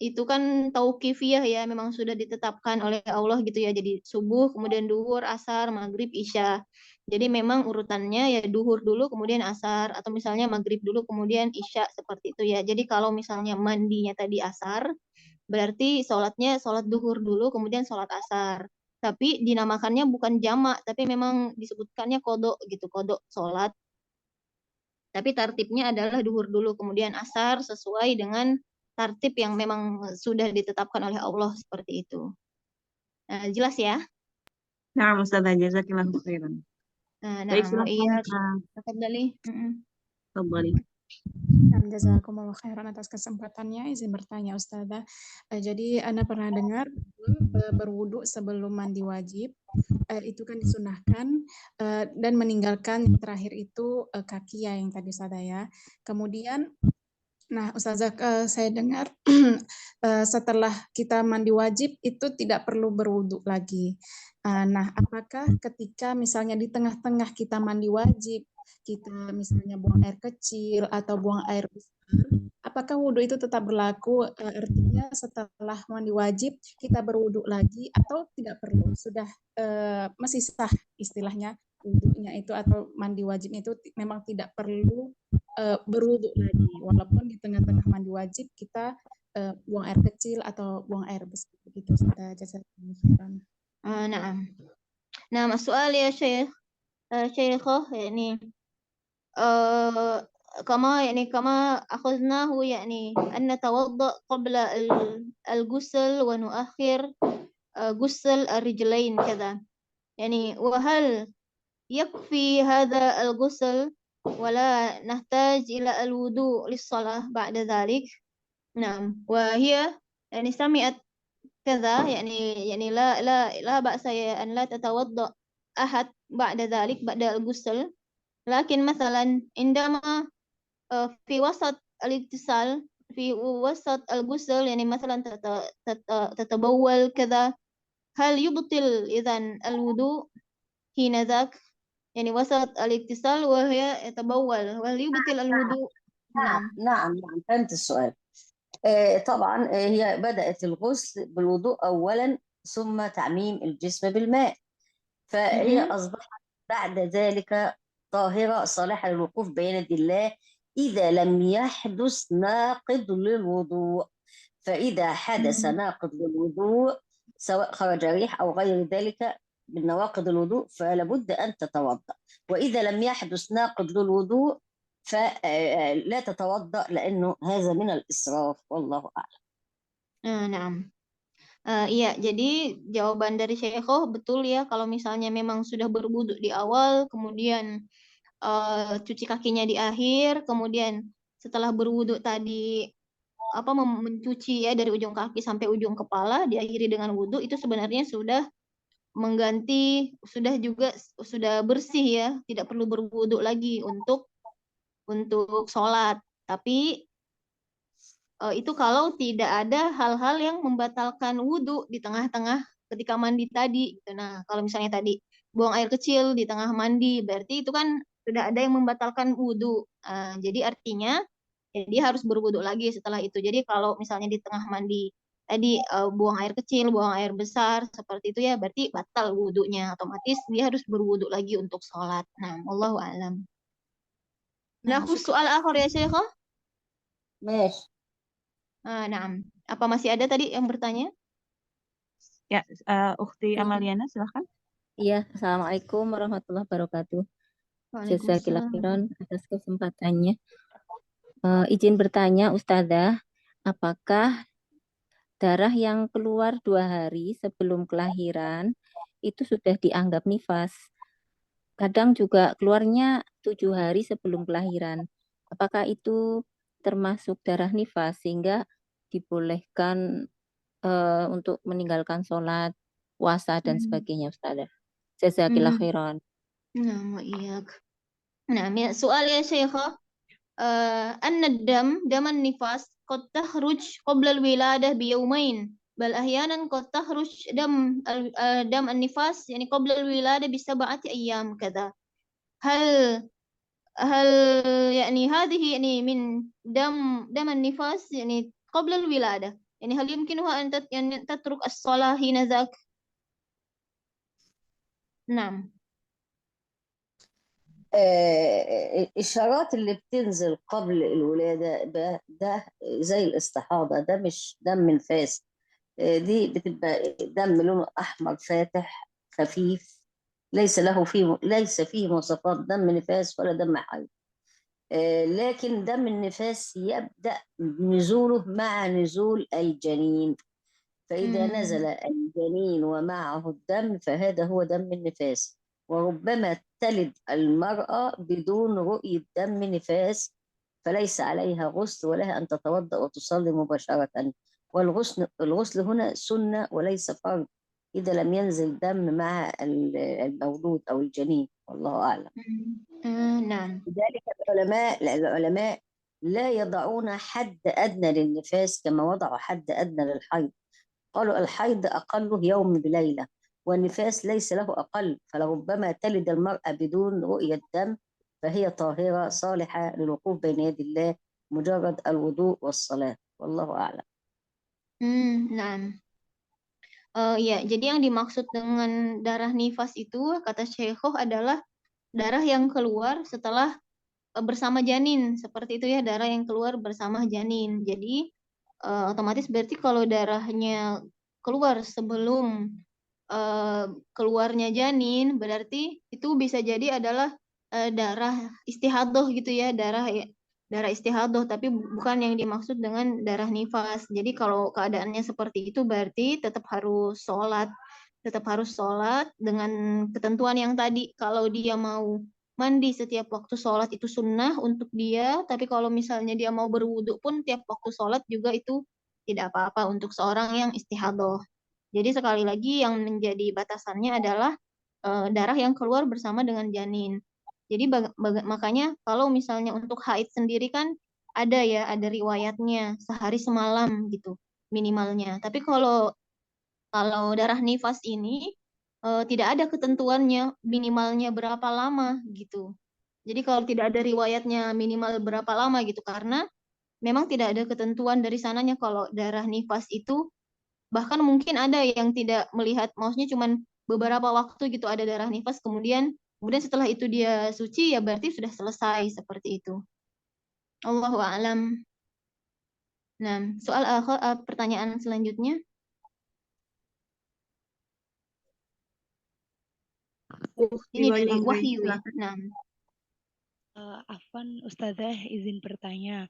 itu kan tauqifiyah ya, memang sudah ditetapkan oleh Allah gitu ya. Jadi subuh, kemudian duhur, asar, maghrib, isya. Jadi memang urutannya ya duhur dulu, kemudian asar, atau misalnya maghrib dulu, kemudian isya, seperti itu ya. Jadi kalau misalnya mandinya tadi asar, berarti sholatnya sholat duhur dulu, kemudian sholat asar. Tapi dinamakannya bukan jamak, tapi memang disebutkannya kodok gitu, kodok sholat. Tapi tartibnya adalah duhur dulu, kemudian asar sesuai dengan tartib yang memang sudah ditetapkan oleh Allah seperti itu. Jelas ya? Nah, Ustazah, jazakillahu khairan. Baik, silakan. Kembali. Jazakumullah khairan atas kesempatannya. Izin bertanya Ustazah. Jadi Anda pernah dengar berwudu sebelum mandi wajib itu kan disunahkan, dan meninggalkan yang terakhir itu kaki ya, yang tadi Ustazah ya. Kemudian Nah, Ustazah, saya dengar setelah kita mandi wajib itu tidak perlu berwudu lagi. Nah, apakah ketika misalnya di tengah-tengah kita mandi wajib, kita misalnya buang air kecil atau buang air besar, apakah wudhu itu tetap berlaku? Artinya setelah mandi wajib kita berwudhu lagi atau tidak perlu? Sudah masih sah istilahnya wudhunya itu atau mandi wajibnya itu memang tidak perlu berwudhu lagi, walaupun di tengah-tengah mandi wajib kita buang air kecil atau buang air besar begitu. Sudah jazakumullah khairan. نعم نعم السؤال يا شيخة يعني كما أخذناه يعني أن نتوضأ قبل الغسل ونؤخر غسل الرجلين كذا يعني وهل يكفي هذا الغسل ولا نحتاج إلى الوضوء للصلاة بعد ذلك نعم وهي يعني سمعت كذا يعني لا بأس أن لا تتوضأ أحد بعد ذلك بعد الغسل لكن مثلا عندما في وسط الاغتسال في وسط الغسل يعني مثلا تتبول كذا هل يبطل إذن الوضوء حين ذاك يعني وسط الاغتسال وهي يتبول وهل يبطل الوضوء نعم نعم فهمت السؤال. طبعا هي بدأت الغسل بالوضوء أولا ثم تعميم الجسم بالماء، فهي أصبحت بعد ذلك طاهرة صالحة للوقوف بين يدي الله إذا لم يحدث ناقض للوضوء. فإذا حدث ناقض للوضوء سواء خرج ريح أو غير ذلك من نواقض الوضوء فلابد أن تتوضأ، وإذا لم يحدث ناقض للوضوء فلا تتوضأ لأنه هذا من الإسراف والله أعلم. نعم. Iya, jadi jawaban dari Syekhah betul ya, kalau misalnya memang sudah berwudu di awal, kemudian cuci kakinya di akhir, kemudian setelah berwudu tadi mencuci ya dari ujung kaki sampai ujung kepala, diakhiri dengan wudu, itu sebenarnya sudah mengganti, sudah bersih ya, tidak perlu berwudu lagi untuk sholat. Tapi itu kalau tidak ada hal-hal yang membatalkan wudhu di tengah-tengah ketika mandi tadi. Nah, kalau misalnya tadi buang air kecil di tengah mandi, berarti itu kan sudah ada yang membatalkan wudhu. Jadi artinya dia harus berwudhu lagi setelah itu. Jadi kalau misalnya di tengah mandi tadi buang air kecil, buang air besar, seperti itu ya, berarti batal wudhunya. Otomatis dia harus berwudhu lagi untuk sholat. Nah, wallahu a'lam. Nah, Lahu soal akhir ya Syekhah? ماشي. Nah, apa masih ada tadi yang bertanya? Ya, Ukhti Amaliana, silahkan. Iya, Assalamualaikum warahmatullahi wabarakatuh. Jazakillah khairan atas kesempatannya. Izin bertanya, Ustadzah, apakah darah yang keluar 2 hari sebelum kelahiran itu sudah dianggap nifas? Kadang juga keluarnya 7 hari sebelum kelahiran. Apakah itu termasuk darah nifas sehingga dibolehkan untuk meninggalkan sholat, puasa dan sebagainya, Ustadzah? Jazakillah khairan. Nah, وإياك. نعم يا سؤال يا شيخة أن دم النفاس قد تخرج قبل الولادة بيومين بل أحيانا قد تخرج دم النفاس يعني قبل الولادة ب7 أيام كذا هل يعني هذه يعني من دم النفاس يعني قبل الولادة يعني هل يمكنها أن تترك الصلاة حين ذاك؟ نعم. الإشارات اللي بتنزل قبل الولادة ده زي الاستحاضة، ده مش دم نفاس، دي بتبقى دم لونه أحمر فاتح خفيف ليس فيه مواصفات دم نفاس ولا دم حيض. لكن دم النفاس يبدأ نزوله مع نزول الجنين، فإذا نزل الجنين ومعه الدم فهذا هو دم النفاس، وربما تلد المرأة بدون رؤية دم نفاس فليس عليها غسل ولها أن تتوضأ وتصلي مباشرة. والغسل هنا سنة وليس فرض إذا لم ينزل دم مع المولود أو الجنين والله أعلم. نعم. لذلك العلماء لا يضعون حد أدنى للنفاس كما وضعوا حد أدنى للحيض. قالوا الحيض أقله يوم بليلة، والنفاس ليس له أقل، فلربما تلد المرأة بدون رؤية دم، فهي طاهرة صالحة للوقوف بين يدي الله، مجرد الوضوء والصلاة، والله أعلم. Nah. Ya, jadi yang dimaksud dengan darah nifas itu, kata Syekhoh, adalah darah yang keluar setelah bersama janin. Seperti itu ya, darah yang keluar bersama janin. Jadi, otomatis berarti kalau darahnya keluar sebelum keluarnya janin, berarti itu bisa jadi adalah darah istihadoh gitu ya, darah istihadoh, tapi bukan yang dimaksud dengan darah nifas. Jadi kalau keadaannya seperti itu berarti tetap harus sholat dengan ketentuan yang tadi. Kalau dia mau mandi setiap waktu sholat itu sunnah untuk dia, tapi kalau misalnya dia mau berwudhu pun tiap waktu sholat juga itu tidak apa-apa untuk seorang yang istihadoh. Jadi sekali lagi yang menjadi batasannya adalah darah yang keluar bersama dengan janin. Jadi makanya kalau misalnya untuk haid sendiri kan ada riwayatnya sehari semalam gitu minimalnya. Tapi kalau darah nifas ini tidak ada ketentuannya minimalnya berapa lama gitu. Jadi kalau tidak ada riwayatnya minimal berapa lama gitu, karena memang tidak ada ketentuan dari sananya kalau darah nifas itu. Bahkan mungkin ada yang tidak melihat, maksudnya cuman beberapa waktu gitu ada darah nifas, kemudian setelah itu dia suci, ya berarti sudah selesai seperti itu. Allahu a'lam. Nah, pertanyaan selanjutnya. Ini dari Wahyu ya. Nah. Afwan Ustazah, izin bertanya.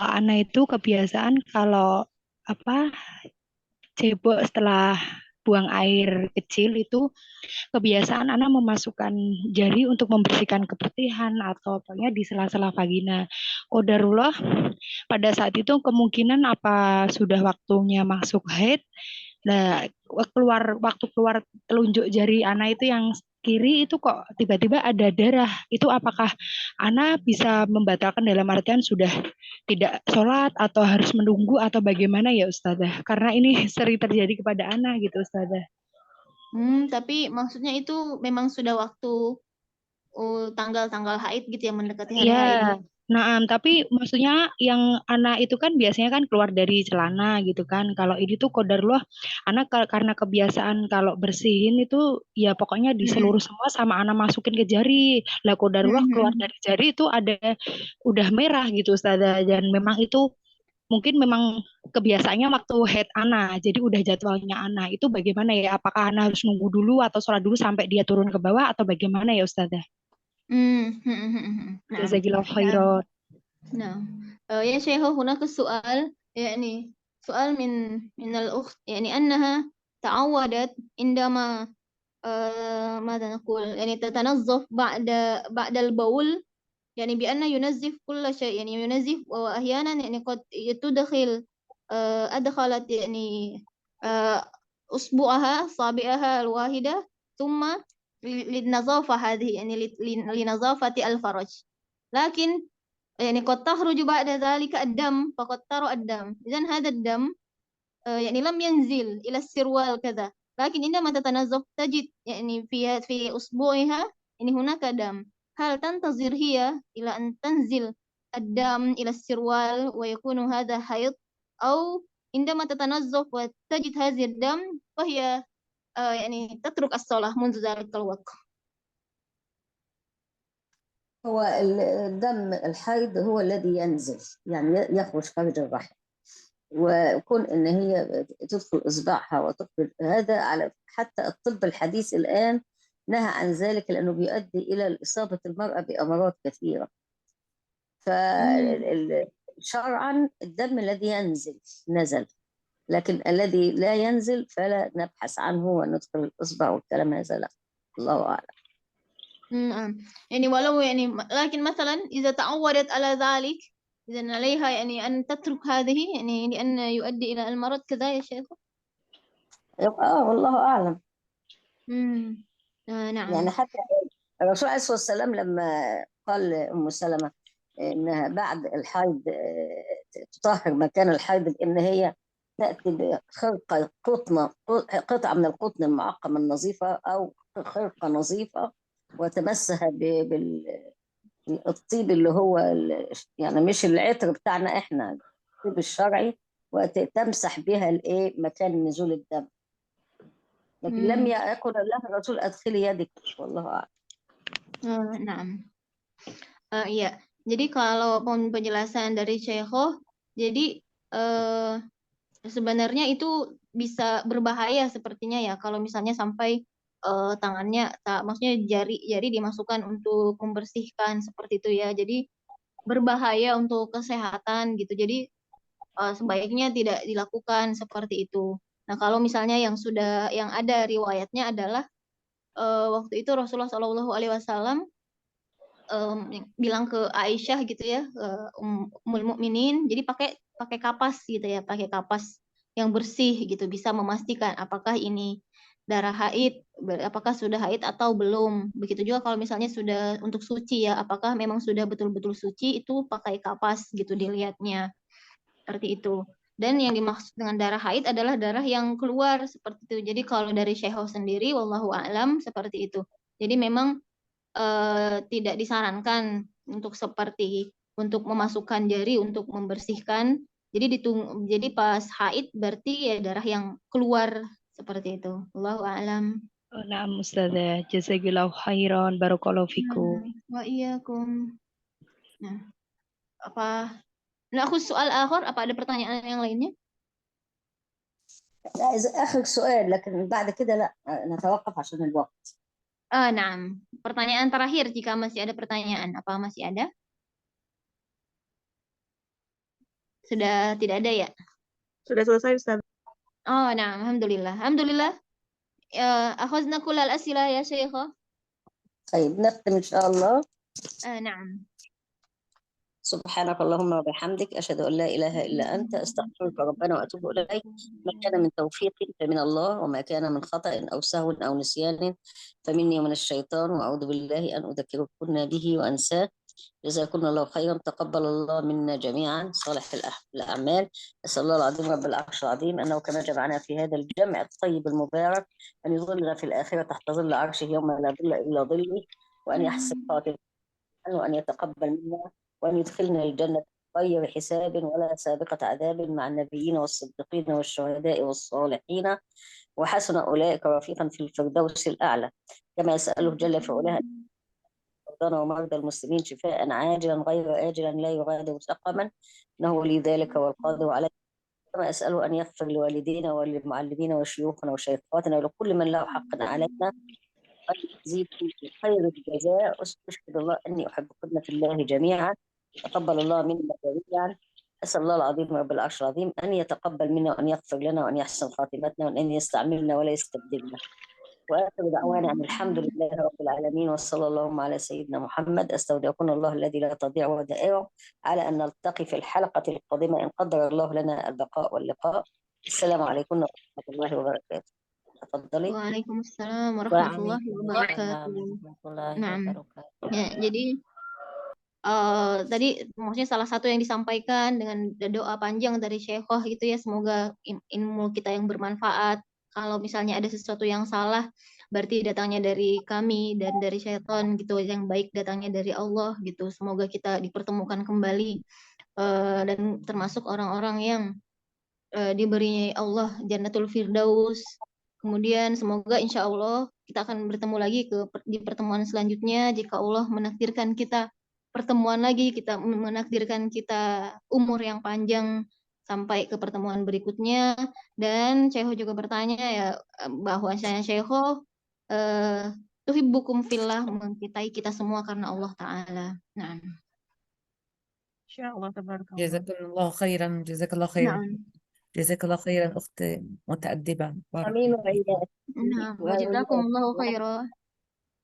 Ana itu kebiasaan kalau cebok setelah buang air kecil itu kebiasaan Ana memasukkan jari untuk membersihkan keputihan atau pokoknya di sela-sela vagina. Qadarullah pada saat itu kemungkinan apa sudah waktunya masuk haid. Nah, waktu keluar telunjuk jari Ana itu yang kiri itu kok tiba-tiba ada darah. Itu apakah Ana bisa membatalkan dalam artian sudah tidak sholat atau harus menunggu atau bagaimana ya Ustazah? Karena ini sering terjadi kepada Ana gitu Ustazah. Tapi maksudnya itu memang sudah waktu tanggal-tanggal haid gitu ya, mendekati hari haid. Nah, tapi maksudnya yang Ana itu kan biasanya kan keluar dari celana gitu kan. Kalau ini tuh qadarullah Ana karena kebiasaan kalau bersihin itu ya pokoknya di seluruh semua sama Ana masukin ke jari. Lah qadarullah keluar dari jari itu udah merah gitu Ustazah, dan memang itu mungkin memang kebiasaannya waktu head Ana, jadi udah jadwalnya Ana. Itu bagaimana ya? Apakah Ana harus nunggu dulu atau sholat dulu sampai dia turun ke bawah atau bagaimana ya Ustazah? Jazakillahu khairan. نعم. يا شيخ هناك سؤال، يعني سؤال من الأخت، يعني أنها تعودت عندما ماذا نقول، يعني تتنظف بعد البول، يعني بأن ينظف كل شيء، يعني ينظف، وأحيانا يعني قد تدخل أدخلت يعني أصابعها الواحدة ثم للنظافة هذه، يعني لنظافة الفرج، لكن يعني قد تخرج بعد ذلك الدم، فقد ترى الدم، إذن هذا الدم يعني لم ينزل إلى السروال كذا، لكن عندما تتنظف تجد يعني في أصبعها يعني هناك دم. هل تنتظر هي إلى أن تنزل الدم إلى السروال ويكون هذا حيض، أو عندما تتنظف وتجد هذا الدم فهي يعني تترك الصلاة منذ ذلك الوقت؟ هو الدم الحيض هو الذي ينزل، يعني يخرج خارج الرحم، وكون ان هي تدخل اصبعها وتخرج هذا على حتى الطب الحديث الان نهى عن ذلك، لانه بيؤدي الى اصابه المراه بامراض كثيره. فشرعا الدم الذي ينزل نزل، لكن الذي لا ينزل فلا نبحث عنه وندخل الاصبع والكلام هذا، لا، الله اعلم. يعني ولو يعني، لكن مثلا إذا تعودت على ذلك إذن عليها يعني أن تترك هذه، يعني لأن يؤدي إلى المرض كذا يا شيخ؟ والله أعلم. نعم. يعني حتى الرسول عليه الصلاة والسلام لما قال لأم سلمة إنها بعد الحيض تطهر مكان الحيض بإن هي تأتي بخرقة قطعة من القطن المعقم النظيفة أو خرقة نظيفة وتمسها بالطيب اللي هو يعني مش العطر بتاعنا إحنا، الطيب الشرعي، وتمسح بها الإيه مكان نزول الدم. لكن لم يقل لها الرسول أدخلي يدك، والله أعلم. Naam. Iya. Jadi kalau penjelasan dari Syekhoh, jadi sebenarnya itu bisa berbahaya sepertinya ya kalau misalnya sampai tangannya, maksudnya jari dimasukkan untuk membersihkan seperti itu ya. Jadi berbahaya untuk kesehatan gitu. Jadi sebaiknya tidak dilakukan seperti itu. Nah, kalau misalnya yang ada riwayatnya adalah waktu itu Rasulullah Shallallahu Alaihi Wasallam bilang ke Aisyah gitu ya, Ummul Mukminin, jadi pakai kapas gitu ya, pakai kapas yang bersih gitu, bisa memastikan apakah ini darah haid, apakah sudah haid atau belum. Begitu juga kalau misalnya sudah untuk suci ya, apakah memang sudah betul-betul suci, itu pakai kapas gitu dilihatnya. Seperti itu. Dan yang dimaksud dengan darah haid adalah darah yang keluar seperti itu. Jadi kalau dari Syekhoh sendiri, wallahu a'lam, seperti itu. Jadi memang tidak disarankan untuk memasukkan jari untuk membersihkan. Jadi pas haid berarti ya darah yang keluar seperti itu. Wallahu a'lam. Naam Ustazah, jazakillahu khairan, barakallahu fikum. Wa iyyakum. Nah, نأخذ سؤال آخر. Apa ada pertanyaan yang lainnya? لا إذا آخر سؤال، لكن بعد كده لا نتوقف عشان الوقت. Nah, pertanyaan terakhir jika masih ada pertanyaan. Apa masih ada? Sudah tidak ada ya? Sudah selesai, Ustaz. Oh, nah, alhamdulillah. Alhamdulillah. أخذنا كل الأسئلة يا شيخة. طيب نختم إن شاء الله. نعم. سبحانك اللهم وبحمدك أشهد أن لا إله إلا أنت أستغفرك ربنا وأتوب إليك. ما كان من توفيق فمن الله، وما كان من خطأ أو سهو أو نسيان فمني ومن الشيطان، وأعوذ بالله أن أذكركن به وأنساه. جزاكم الله خيرا، تقبل الله منا جميعا صالح الأعمال. أسأل الله العظيم رب العرش العظيم أنه كما جمعنا في هذا الجمع الطيب المبارك أن يظلنا في الآخرة تحت ظل عرشه يوم لا ظل إلا ظله، وأن يحسن خاتمنا، وأن يتقبل منا، وأن يدخلنا الجنة غير حساب ولا سابقة عذاب مع النبيين والصديقين والشهداء والصالحين، وحسن أولئك رفيقا في الفردوس الأعلى. كما يسأله جل في علاه مرضانا ومرضى المسلمين شفاء عاجلا غير آجلا لا يغادر سقما، إنه ولي ذلك والقادر عليه. كما أسأله أن يغفر لوالدينا وللمعلمين وشيوخنا وشيخاتنا ولكل من له حق علينا، وأن يجزيكم خير الجزاء. أشهد الله أني أحبكم في الله جميعا، تقبل الله منا جميعا. أسأل الله العظيم رب العرش العظيم أن يتقبل منا وأن يغفر لنا وأن يحسن خاتمتنا وأن يستعملنا ولا يستبدلنا. وآخر دعوانا أن الحمد لله رب العالمين، وصلى اللهم على سيدنا محمد. أستودعكم الله الذي لا تضيع ودائعه، على أن نلتقي في الحلقة القادمة إن قدر الله لنا البقاء واللقاء. السلام عليكم ورحمة الله وبركاته. تفضلي. Waalaikumsalam warahmatullahi wabarakatuh. Nah, ya, jadi tadi maksudnya salah satu yang disampaikan dengan doa panjang dari Syekhah gitu ya, semoga ilmu kita yang bermanfaat. Kalau misalnya ada sesuatu yang salah, berarti datangnya dari kami dan dari syaitan gitu, yang baik datangnya dari Allah gitu. Semoga kita dipertemukan kembali dan termasuk orang-orang yang diberi Allah Jannatul Firdaus. Kemudian semoga insya Allah kita akan bertemu lagi di pertemuan selanjutnya jika Allah menakdirkan kita pertemuan lagi, kita menakdirkan kita umur yang panjang sampai ke pertemuan berikutnya. Dan Syekho juga bertanya ya bahwa Syekho tuhibbukum fillah, mencintai kita semua karena Allah Ta'ala. Nah. Insyaallah, tabarakallah. Jazakallah khairan, jazakallah khairan. Nah. جزاك الله خيرا أخت متأدبة. آمين وإياك. نعم وجزاكم الله خيرا.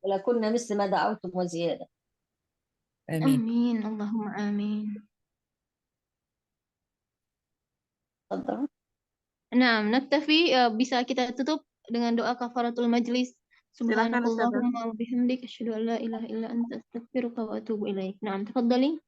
ولكنا مثل ما دعوتم وزيادة. آمين. آمين اللهم آمين. تفضل. Nah, naktafi, bisa kita tutup dengan doa kafaratul majlis. Subhanakallahumma wa bihamdika asyhadu an la ilaha illa anta astaghfiruka wa atubu ilaik. Nah, tafadhali.